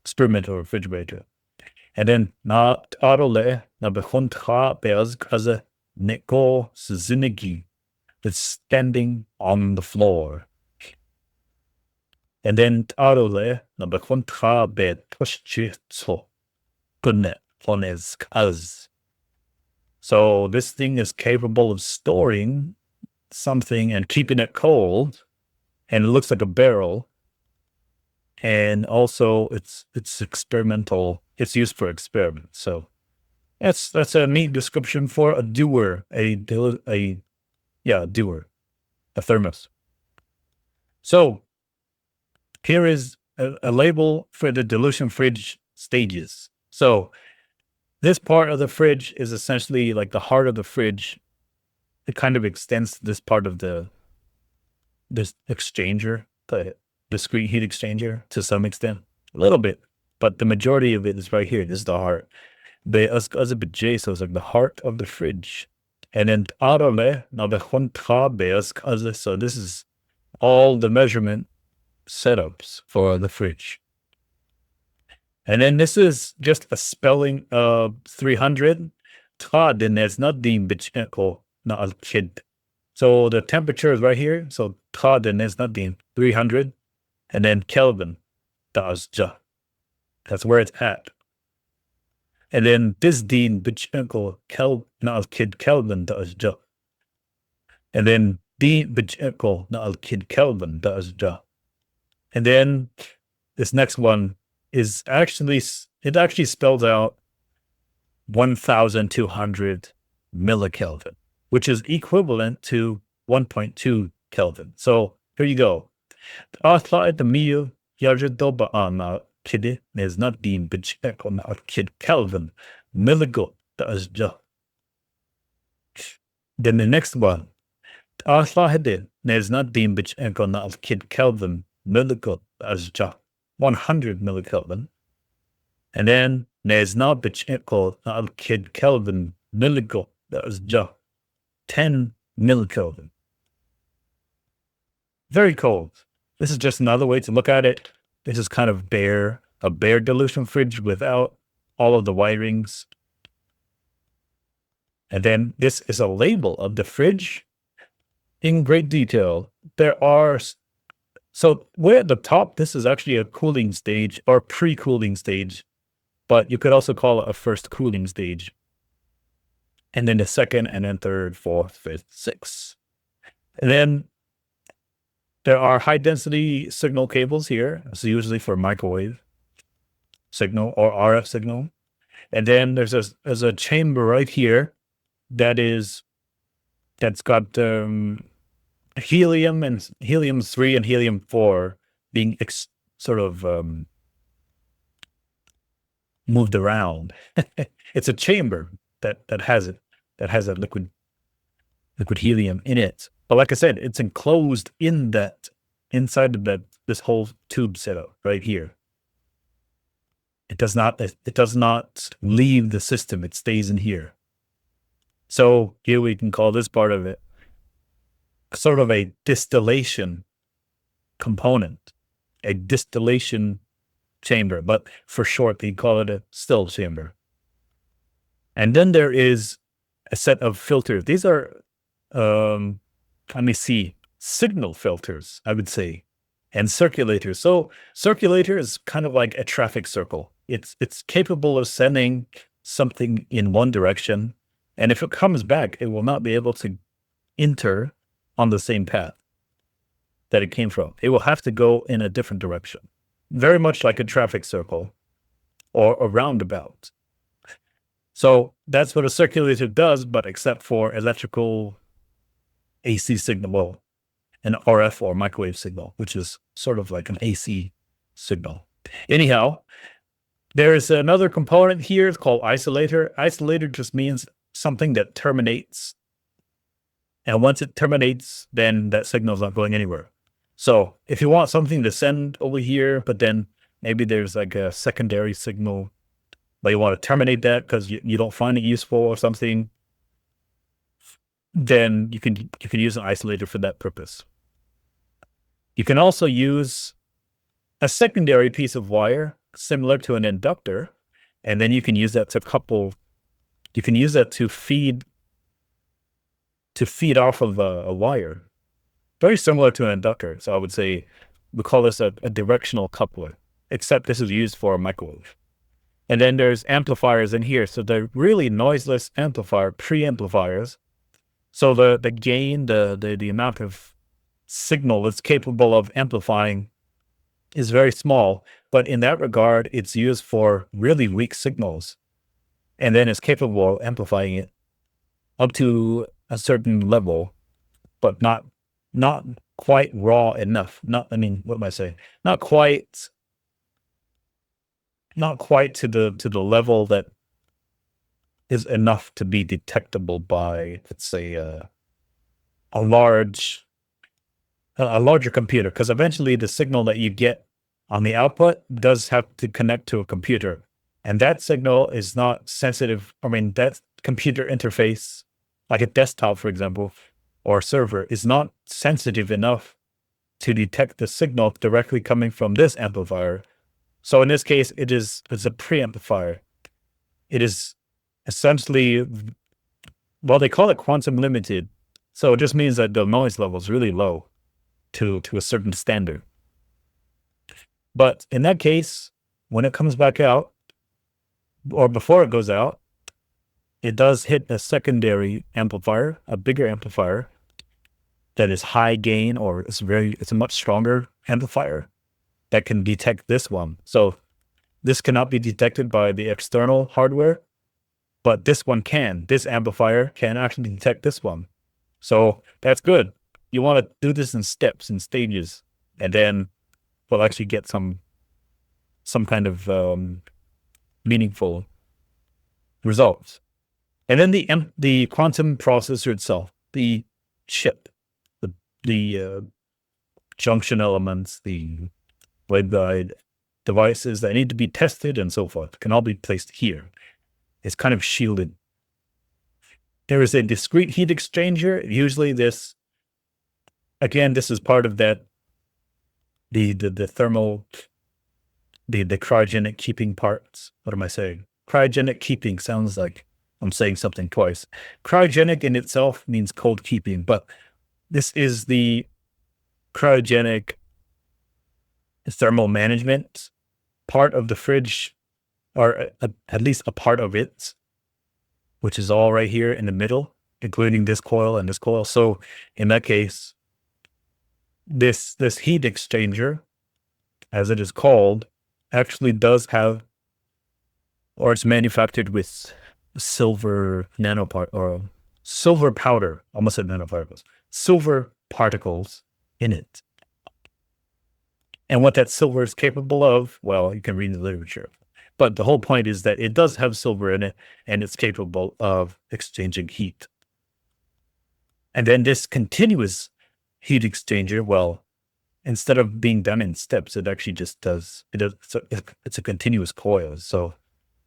experimental refrigerator. And then that's standing on the floor. And then so this thing is capable of storing something and keeping it cold, and it looks like a barrel. And also it's experimental. It's used for experiments. So that's a neat description for a doer, a thermos. So here is a label for the dilution fridge stages. So this part of the fridge is essentially like the heart of the fridge. It kind of extends this part of this exchanger, the discrete heat exchanger, to some extent, a little bit, but the majority of it is right here. This is the heart. So it's like the heart of the fridge. And then so this is all the measurement setups for the fridge. And then this is just a spelling of 300. So the temperature is right here. So 300. And then Kelvin. That's where it's at. And then this Kelvin. And then Kelvin. And then this next one is actually spells out 1,200 millikelvin, which is equivalent to 1.2 Kelvin. So here you go. Kelvin. Then the next one. Kelvin 100 millikelvin. And then there's not Kelvin 10 millikelvin. Very cold. This is just another way to look at it. This is kind of a bare dilution fridge without all of the wirings. And then this is a label of the fridge in great detail. There are So we're at the top. This is actually a cooling stage or pre-cooling stage, but you could also call it a first cooling stage. And then the second, and then third, fourth, fifth, sixth. And then there are high density signal cables here. It's usually for microwave signal or RF signal. And then there's a chamber right here that's got helium and helium-3 and helium-4 being sort of moved around. It's a chamber that has a liquid helium in it. But like I said, it's enclosed inside of this whole tube setup right here. It does not leave the system. It stays in here. So here we can call this part of it sort of a distillation component, a distillation chamber, but for short, they call it a still chamber. And then there is a set of filters. These are, let me see, signal filters, I would say, and circulators. So circulator is kind of like a traffic circle. It's capable of sending something in one direction, and if it comes back, it will not be able to enter on the same path that it came from. It will have to go in a different direction, very much like a traffic circle or a roundabout. So that's what a circulator does, but except for electrical AC signal, well, an RF or microwave signal, which is sort of like an AC signal. Anyhow, there's another component here. It's called isolator. Isolator just means something that terminates. And once it terminates, then that signal is not going anywhere. So if you want something to send over here, but then maybe there's like a secondary signal, but you want to terminate that because you don't find it useful or something, then you can use an isolator for that purpose. You can also use a secondary piece of wire similar to an inductor, and then you can use that to couple. You can use that to feed off of a wire, very similar to an inductor. So I would say we call this a directional coupler, except this is used for a microwave. And then there's amplifiers in here. So they're really noiseless preamplifiers. So the gain, the amount of signal it's capable of amplifying is very small. But in that regard, it's used for really weak signals. And then it's capable of amplifying it up to a certain level, but not quite raw enough. What am I saying? Not quite to the level that is enough to be detectable by, let's say, a larger computer, because eventually the signal that you get on the output does have to connect to a computer, and that signal is not sensitive. That computer interface, like a desktop, for example, or a server, is not sensitive enough to detect the signal directly coming from this amplifier. So in this case, it's a preamplifier. It is essentially, well, they call it quantum limited. So it just means that the noise level is really low to a certain standard. But in that case, when it comes back out, or before it goes out, it does hit a secondary amplifier, a bigger amplifier that is high gain, or it's a much stronger amplifier that can detect this one. So this cannot be detected by the external hardware, but this one can. This amplifier can actually detect this one. So that's good. You want to do this in steps, in stages, and then we'll actually get some kind of meaningful results. And then the quantum processor itself, the chip, the junction elements, the waveguide devices that need to be tested and so forth, can all be placed here. It's kind of shielded. There is a discrete heat exchanger. Usually this is part of that, the thermal, the cryogenic keeping parts. What am I saying? Cryogenic keeping sounds like I'm saying something twice. Cryogenic in itself means cold keeping, but this is the cryogenic thermal management part of the fridge, or at least a part of it, which is all right here in the middle, including this coil and this coil. So in that case, this heat exchanger, as it is called, actually does have, or it's manufactured with silver nanopart or silver powder, almost said nanoparticles, silver particles in it. And what that silver is capable of, well, you can read the literature. But the whole point is that it does have silver in it, and it's capable of exchanging heat. And then this continuous heat exchanger, well, instead of being done in steps, it actually just does, it's a continuous coil. So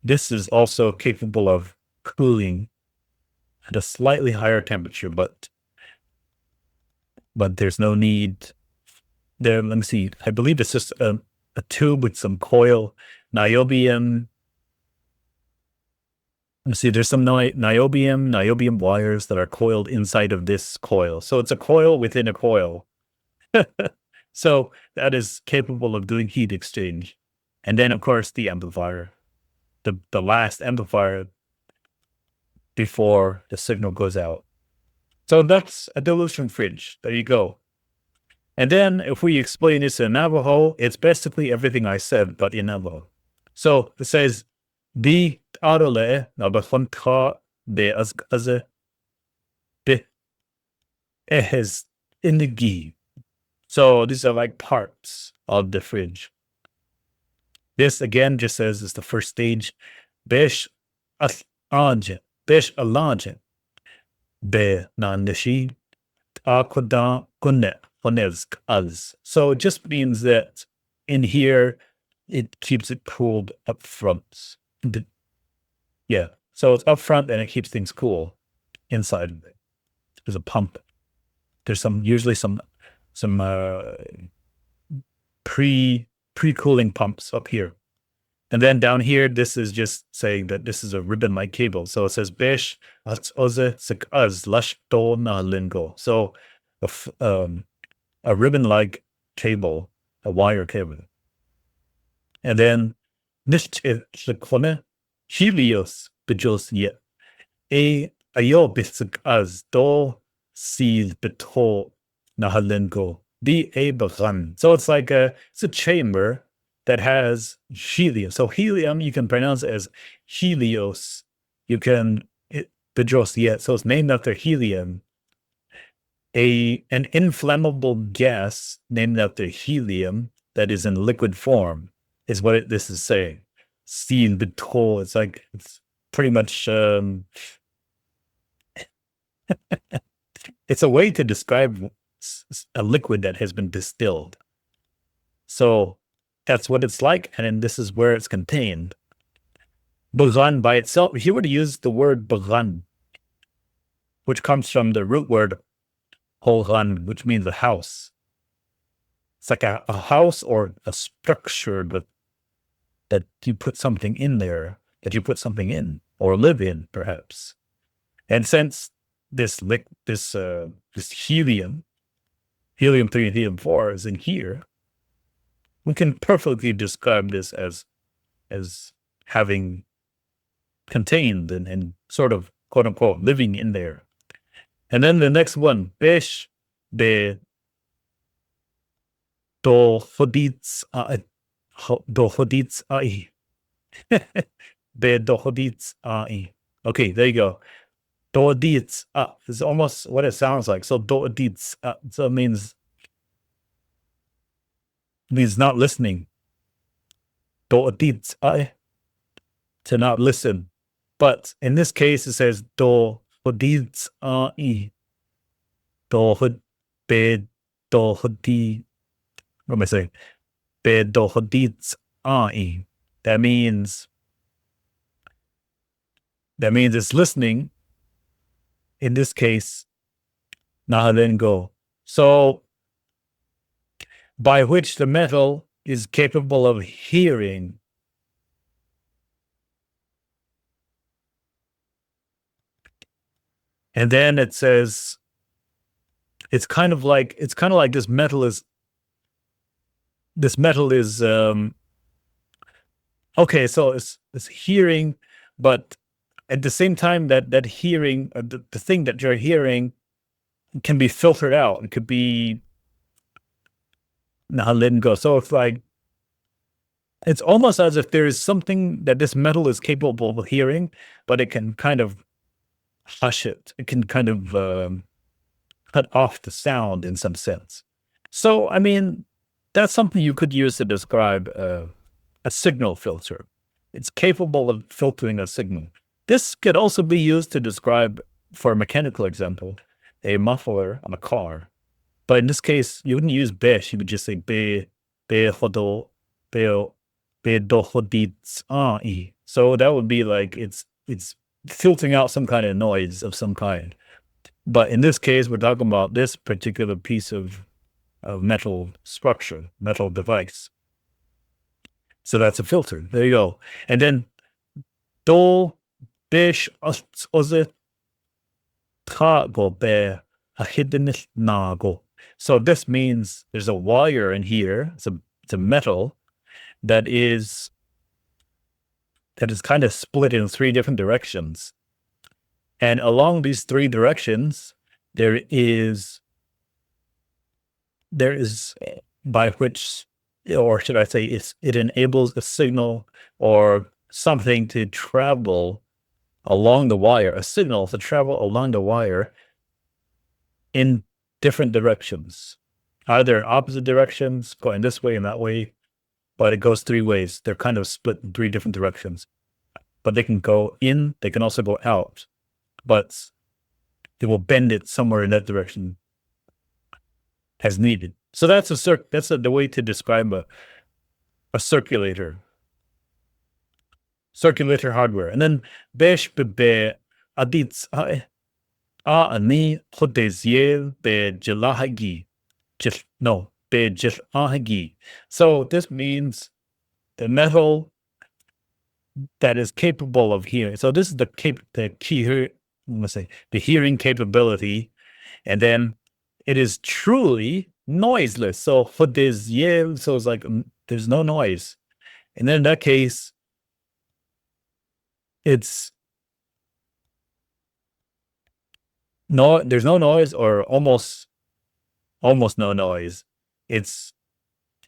this is also capable of cooling at a slightly higher temperature, but there's no need there. Let me see. I believe it's just a tube with some coil, niobium. Let me see. There's some niobium wires that are coiled inside of this coil. So it's a coil within a coil. So that is capable of doing heat exchange. And then, of course, the amplifier, the last amplifier before the signal goes out. So that's a dilution fridge. There you go. And then if we explain this in Navajo, it's basically everything I said, but in Navajo. So it says, Di adole nabakonta de azkaze be ehes inigi. So these are like parts of the fridge. This again just says it's the first stage. Besh alanje, besh alanje, be nanishi akoda kune honezk az. So it just means that in here it keeps it cooled up front. Yeah, so it's up front and it keeps things cool inside of it. There's a pump. There's usually some pre-cooling pumps up here. And then down here, this is just saying that this is a ribbon-like cable. So it says besh oze az lash do na lingo. So a ribbon-like cable, a wire cable. And then nicht kone helios bijos ye a ayo bisig az do sees beto nahalengo di a bagan. So it's like it's a chamber that has helium. So helium you can pronounce as helios. You can bijos yet. So it's named after helium. An inflammable gas named after helium that is in liquid form is what this is saying. Seen beto. It's like it's pretty much it's a way to describe a liquid that has been distilled. So that's what it's like, and then this is where it's contained. Bagan by itself, if you were to use the word bagan, which comes from the root word holgan, which means a house. It's like a house or a structure that you put something in there, that you put something in or live in, perhaps. And since this helium 3 and helium 4 is in here, we can perfectly describe this as having contained and sort of quote unquote living in there. And then the next one, besh be do hodits ai be do hodits ai. Okay, there you go. Doodits is almost what it sounds like. So doodits so it means not listening. Doodits to not listen. But in this case it says doodits dohod be dohodi. What am I saying? Be dohodits That means it's listening. In this case, nahalengo. So, by which the metal is capable of hearing. And then it says, it's kind of like this metal is this metal is okay. So it's hearing, but at the same time that hearing, the thing that you're hearing can be filtered out. It could be not letting go. So it's like it's almost as if there is something that this metal is capable of hearing, but it can kind of hush it. It can kind of cut off the sound in some sense. So, I mean, that's something you could use to describe a signal filter. It's capable of filtering a signal. This could also be used to describe, for a mechanical example, a muffler on a car. But in this case, you wouldn't use besh. You would just say be hodo, be do hodits I. So that would be like it's filtering out some kind of noise of some kind. But in this case, we're talking about this particular piece of metal structure, metal device. So that's a filter. There you go. And then do bish oze ta go be a hidden nago. So this means there's a wire in here. It's a metal that is kind of split in three different directions. And along these three directions, there is by which, or should I say, it enables a signal or something to travel along the wire, a signal to travel along the wire in different directions, either opposite directions, going this way and that way, but it goes three ways. They're kind of split in three different directions, but they can go in, they can also go out, but they will bend it somewhere in that direction as needed. So that's the way to describe a circulator hardware. And then besh bebe adits ani hodeziel be jelahagi. No, be jelahagi. So this means the metal that is capable of hearing. So this is the hearing capability, and then it is truly noiseless. So for this so it's like there's no noise. And then in that case, there's no noise or almost no noise. It's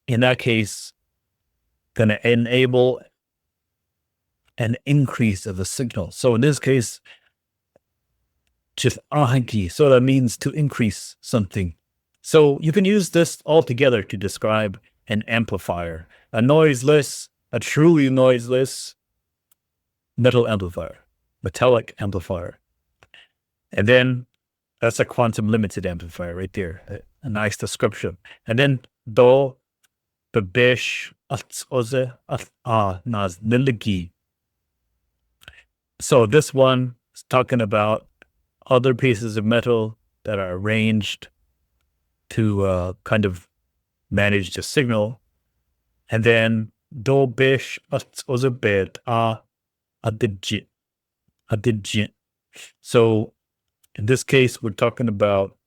in that case going to enable an increase of the signal. So in this case, just ahanki. So that means to increase something. So you can use this all together to describe an amplifier, a truly noiseless metallic amplifier. And then that's a quantum limited amplifier right there. A nice description. And then do bebesh oze naz liligi. So this one is talking about other pieces of metal that are arranged to kind of manage the signal. And then do bish oze bed adidjit. So in this case, we're talking about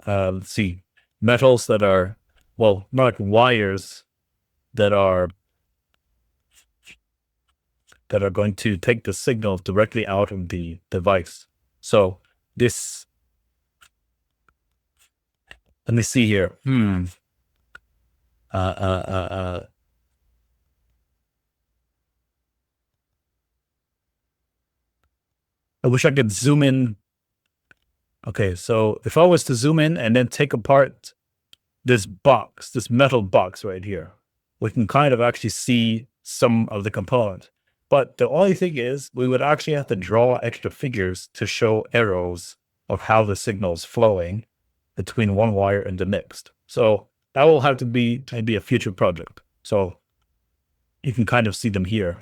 let's see, metals that are, well, more like wires that are going to take the signal directly out of the device. So this, let me see here. I wish I could zoom in. Okay, so if I was to zoom in and then take apart this metal box right here, we can kind of actually see some of the components. But the only thing is, we would actually have to draw extra figures to show arrows of how the signal is flowing between one wire and the next. So that will have to be maybe a future project. So you can kind of see them here.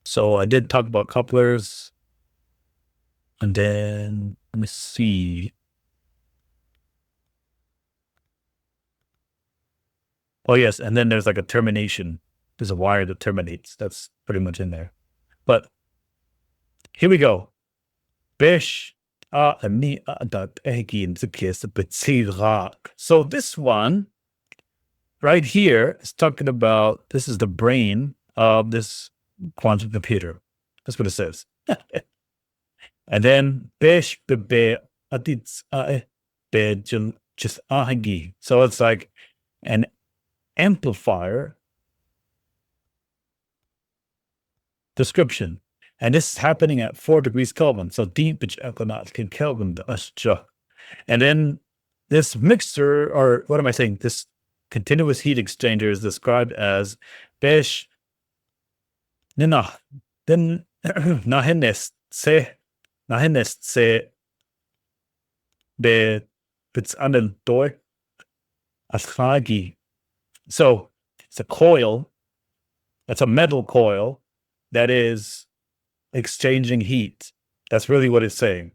So I did talk about couplers. And then, let me see. Oh, yes. And then there's like a termination. There's a wire that terminates. That's pretty much in there. But here we go. Bish ani adat egin zakis rock. So this one right here is talking about, this is the brain of this quantum computer. That's what it says. And then bish bebe adits just ahagi. So it's like an amplifier description. And this is happening at 4 degrees Kelvin. So deep Kelvin. And then this mixer, or what am I saying? This continuous heat exchanger is described as besh nina then nahenest se be bits anel doy asagi. So it's a coil, that's a metal coil that is exchanging heat. That's really what it's saying.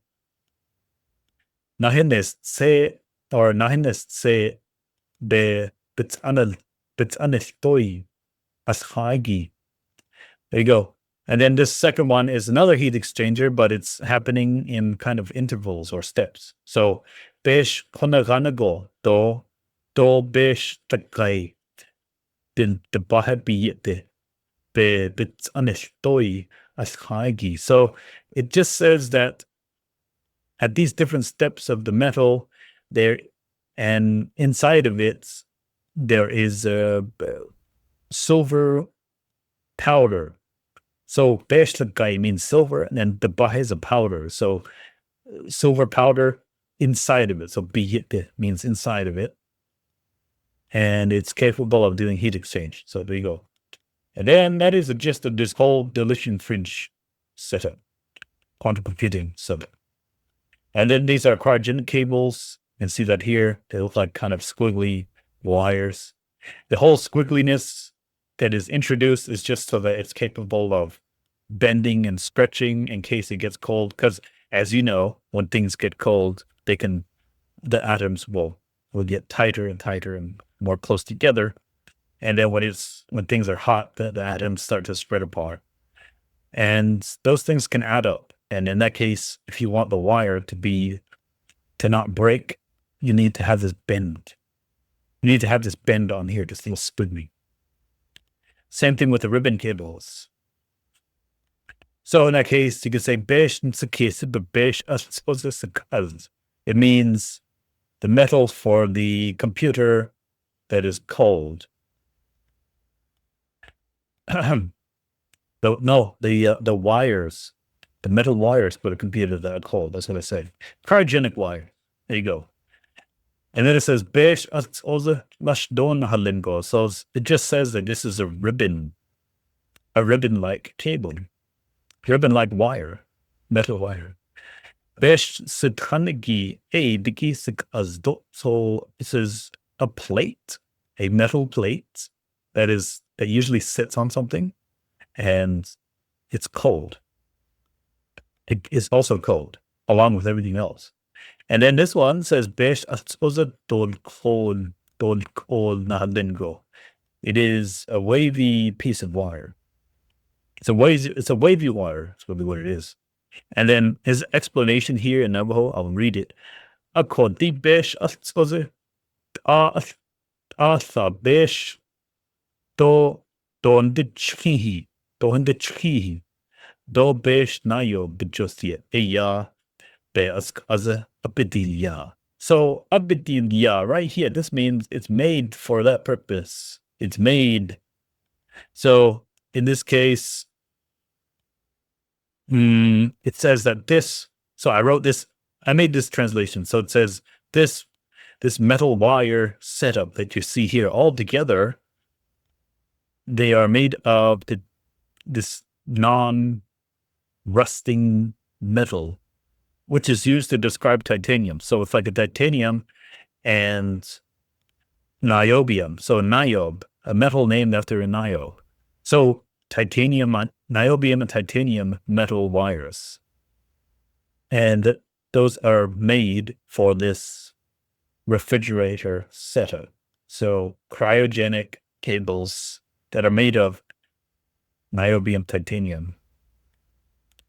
Nahenest se be bits anel doy asagi. There you go. And then this second one is another heat exchanger, but it's happening in kind of intervals or steps. So besh konaganago do besh takai din the bahabi be bits anestoi ashagi. So it just says that at these different steps of the metal, there and inside of it there is a silver powder. So besh takai means silver, and then the bah is a powder. So silver powder inside of it. So bihite means inside of it. And it's capable of doing heat exchange. So there you go. And then that is the gist of this whole deletion fringe setup, quantum computing setup. And then these are cryogenic cables. You can see that here. They look like kind of squiggly wires. The whole squiggliness that is introduced is just so that it's capable of bending and stretching in case it gets cold. Because as you know, when things get cold, the atoms will get tighter and tighter and more close together. And then when things are hot, the atoms start to spread apart. And those things can add up. And in that case, if you want the wire to not break, you need to have this bend. You need to have this bend on here, this little squiggly. Same thing with the ribbon cables. So in that case, you can say besh but besh. It means the metal for the computer that is cold. The wires, the metal wires for the computer that are cold. That's what I say. Cryogenic wire. There you go. And then it says besh halingo. So it just says that this is a ribbon-like cable, ribbon-like wire, metal wire. Besh sitranigi azdo. So this is a plate, a metal plate that usually sits on something, and it's cold. It is also cold, along with everything else. And then this one says besh don kol nahalingo. It is a wavy piece of wire. It's a wavy wire. That's really what it is. And then his explanation here in Navajo, I'll read it. Akodi besh asa besh do dondichhi do besh nayo bejostia eya be askaza abidilya. So abidilya right here, this means it's made for that purpose. It's made. So in this case, it says that this, so I made this translation. So it says this metal wire setup that you see here all together, they are made of this non-rusting metal, which is used to describe titanium. So it's like a titanium and niobium. So niob, a metal named after a niob. So titanium, niobium and titanium metal wires. And those are made for this refrigerator setup. So cryogenic cables that are made of niobium titanium.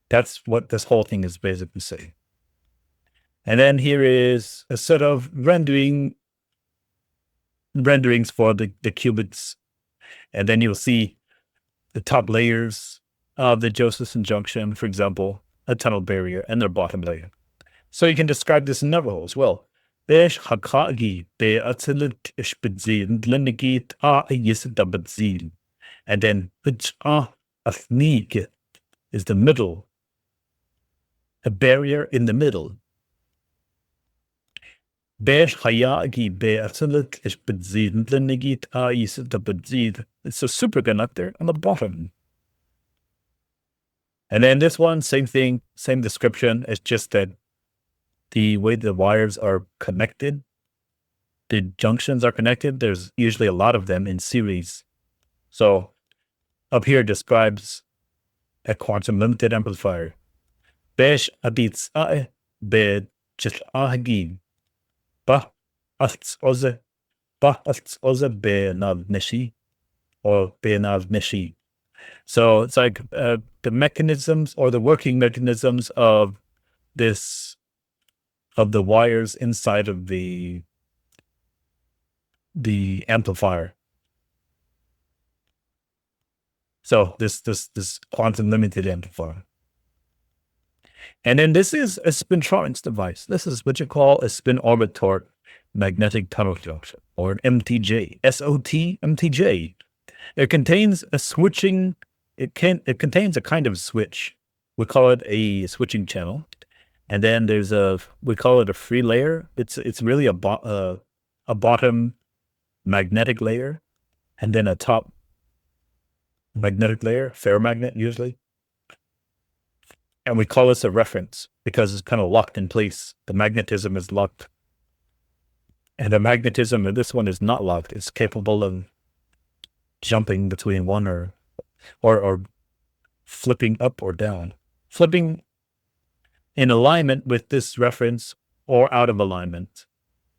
That's what this whole thing is basically saying. And then here is a set of renderings for the qubits. And then you'll see the top layers of the Josephson junction, for example, a tunnel barrier, and their bottom layer. So you can describe this in Navajo as well. Besh hakagi be atilit ishbedzin linigit a yisidabadzin. And then athnik is the middle, a barrier in the middle. Besh hayagi be atilit ishbedzin linigit a yisidabadzin. It's a superconductor on the bottom. And then this one, same thing, same description. It's just that the way the wires are connected, the junctions are connected, there's usually a lot of them in series. So up here describes a quantum limited amplifier. Besh adits ae be just ahagi. Bah asts oze be nav nishi or be nav nishi. So it's like the mechanisms or the working mechanisms of this, of the wires inside of the amplifier. So this quantum limited amplifier. And then this is a spintronics device. This is what you call a spin orbit torque magnetic tunnel junction, or an MTJ, SOT MTJ. It contains a switching, it contains a kind of switch. We call it a switching channel. And then there's we call it a free layer. It's really a bottom magnetic layer, and then a top magnetic layer, ferromagnet usually. And we call this a reference because it's kind of locked in place. The magnetism is locked. And the magnetism of this one is not locked. It's capable of jumping between one or flipping up or down. Flipping in alignment with this reference or out of alignment,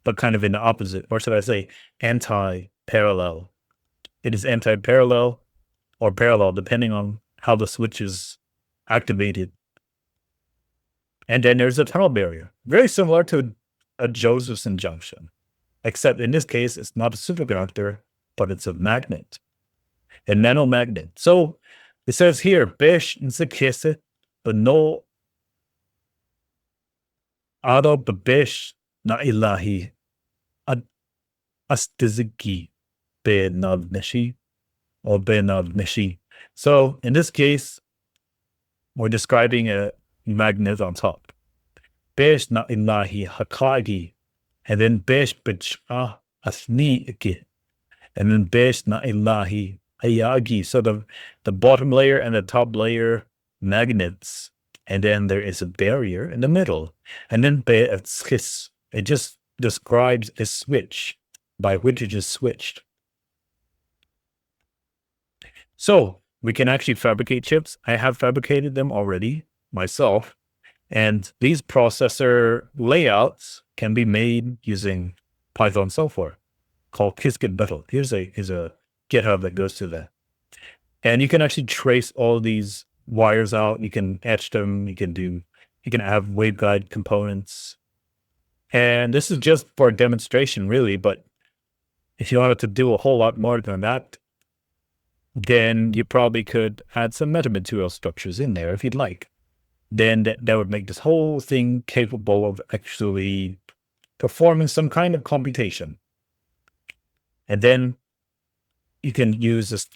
but kind of in the opposite, or should I say anti-parallel. It is anti-parallel or parallel depending on how the switch is activated. And then there's a tunnel barrier, very similar to a Josephson junction, except in this case, it's not a superconductor, but it's a magnet, a nanomagnet. So it says here, Besh nzikese, but no ado bebesh na ilahi ad astiziki be nav neshi or be nav neshi. So in this case, we're describing a magnet on top. Besh na ilahi hakagi, and then besh bich asni, and then besh na ilahi ayagi. So the bottom layer and the top layer magnets, and then there is a barrier in the middle, and then it just describes a switch by which it is switched. So we can actually fabricate chips. I have fabricated them already myself, and these processor layouts can be made using Python software called Qiskit Metal. Here's a GitHub that goes to that. And you can actually trace all these wires out. You can etch them. You can have waveguide components. And this is just for a demonstration, really. But if you wanted to do a whole lot more than that, then you probably could add some metamaterial structures in there if you'd like. Then that would make this whole thing capable of actually performing some kind of computation. And then you can use this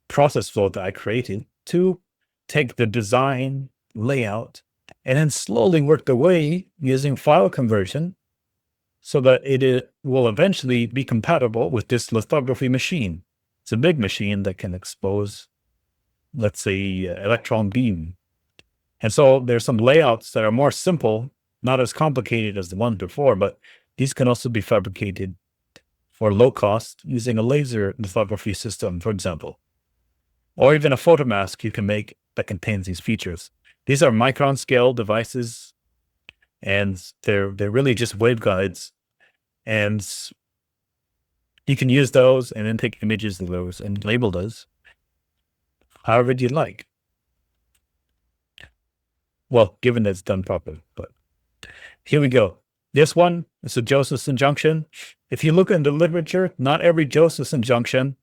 process flow that I created to take the design layout and then slowly work the way using file conversion so that it will eventually be compatible with this lithography machine. It's a big machine that can expose, let's say, electron beam. And so there's some layouts that are more simple, not as complicated as the one before, but these can also be fabricated for low cost using a laser lithography system, for example, or even a photomask you can make that contains these features. These are micron scale devices, and they're really just waveguides, and you can use those and then take images of those and label those however you'd like. Well, given that it's done properly, but here we go. This one is a Josephson junction. If you look in the literature, not every Josephson junction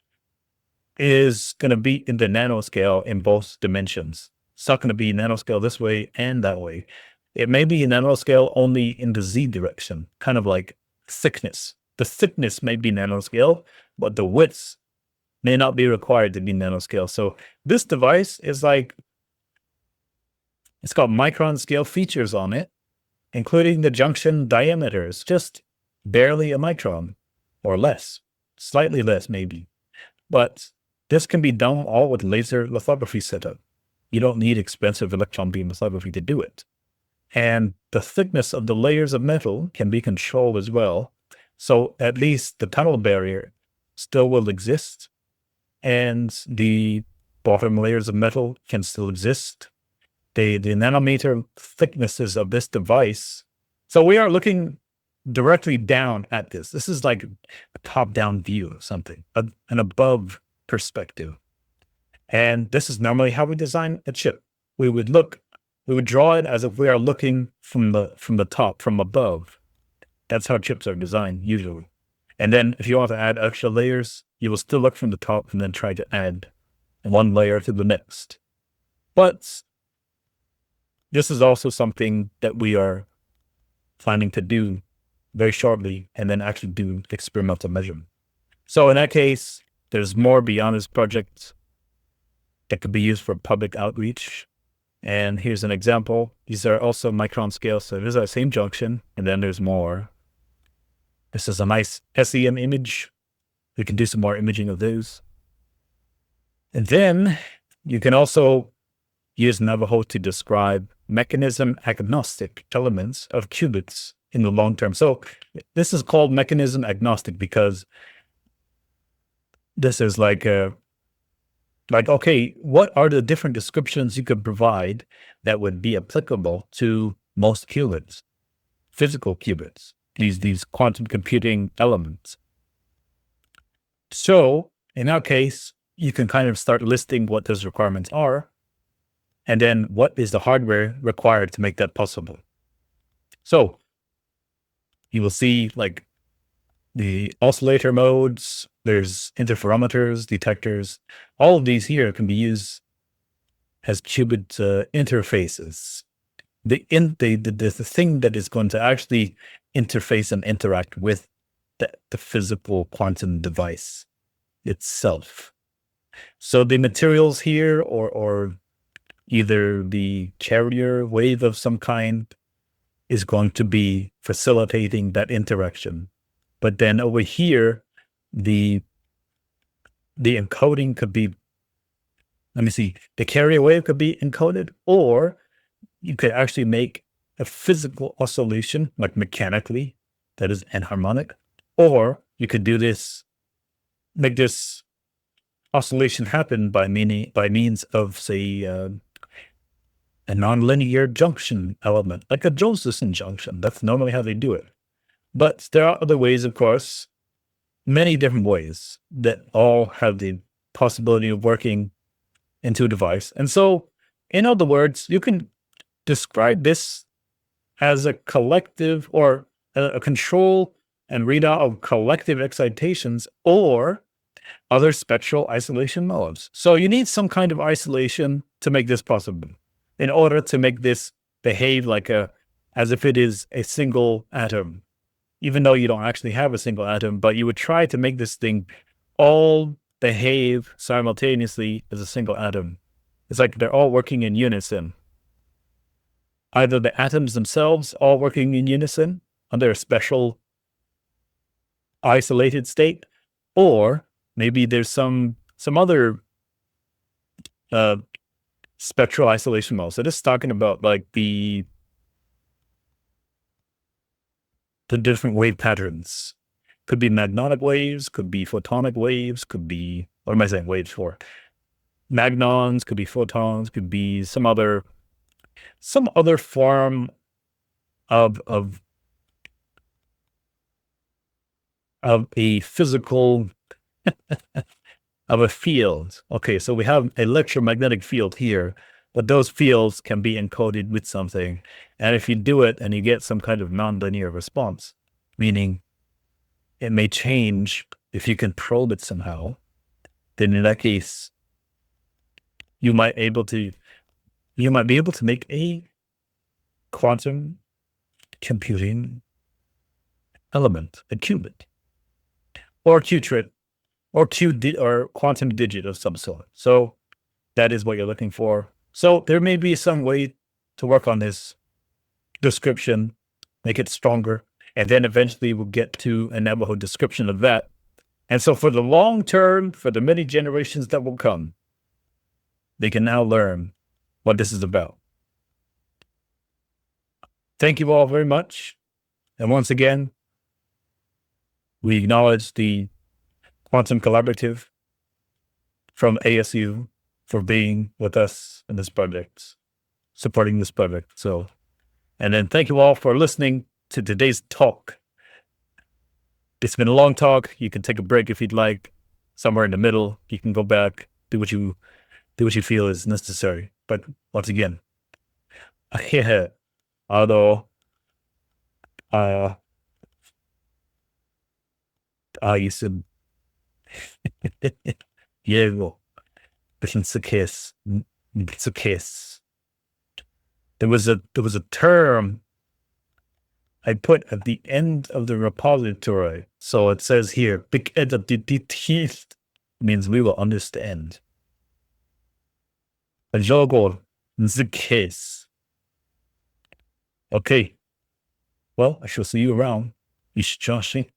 is going to be in the nanoscale in both dimensions. It's not going to be nanoscale this way and that way. It may be nanoscale only in the Z direction, kind of like thickness. The thickness may be nanoscale, but the width may not be required to be nanoscale. So this device is like, it's got micron scale features on it, including the junction diameters, just barely a micron or less, slightly less maybe. But this can be done all with laser lithography setup. You don't need expensive electron beam lithography to do it. And the thickness of the layers of metal can be controlled as well. So at least the tunnel barrier still will exist, and the bottom layers of metal can still exist. The nanometer thicknesses of this device. So we are looking directly down at this. This is like a top-down view of something, an above perspective. And this is normally how we design a chip. We would draw it as if we are looking from the top, from above. That's how chips are designed usually. And then if you want to add extra layers, you will still look from the top and then try to add one layer to the next. But this is also something that we are planning to do very shortly, and then actually do experimental measurement. So in that case, there's more beyond this project that could be used for public outreach. And here's an example. These are also micron scale. So there's that same junction, and then there's more. This is a nice SEM image. We can do some more imaging of those. And then you can also use Navajo to describe mechanism agnostic elements of qubits in the long term. So this is called mechanism agnostic because this is like, okay, what are the different descriptions you could provide that would be applicable to most qubits, physical qubits, these quantum computing elements? So in our case, you can kind of start listing what those requirements are, and then what is the hardware required to make that possible. So you will see like the oscillator modes, there's interferometers, detectors. All of these here can be used as qubit interfaces. The thing that is going to actually interface and interact with the physical quantum device itself. So the materials here, or either the carrier wave of some kind, is going to be facilitating that interaction. But then over here, the encoding could be, the carrier wave could be encoded, or you could actually make a physical oscillation, like mechanically, that is enharmonic, or you could do this, make this oscillation happen by means of, say, a nonlinear junction element, like a Josephson junction. That's normally how they do it. But there are other ways, of course, many different ways that all have the possibility of working into a device. And so, in other words, you can describe this as a collective, or a control and readout of collective excitations, or other spectral isolation modes. So you need some kind of isolation to make this possible, in order to make this behave like as if it is a single atom, even though you don't actually have a single atom, but you would try to make this thing all behave simultaneously as a single atom. It's like they're all working in unison. Either the atoms themselves all working in unison under a special isolated state, or maybe there's some other spectral isolation mode. So this is talking about like the different wave patterns. Could be magnetic waves, could be photonic waves, could be, what am I saying waves for? Magnons, could be photons, could be some other form of a physical of a field. Okay, so we have an electromagnetic field here, but those fields can be encoded with something. And if you do it and you get some kind of nonlinear response, meaning it may change if you can probe it somehow, then in that case, you might be able to make a quantum computing element, a qubit, or qubit, or quantum digit of some sort. So that is what you're looking for. So there may be some way to work on this description, make it stronger, and then eventually we'll get to a Navajo description of that. And so for the long term, for the many generations that will come, they can now learn what this is about. Thank you all very much. And once again, we acknowledge the Quantum Collaborative from ASU for being with us in this project, supporting this project. So, and then thank you all for listening to today's talk. It's been a long talk. You can take a break if you'd like. Somewhere in the middle, you can go back, do what you feel is necessary. But once again, although I used to Diego, it's a kiss. It's a kiss. There was a term I put at the end of the repository. So it says here, big end of the teeth means we will understand. A jogo, the kiss. Okay. Well, I shall see you around. Ish Joshi.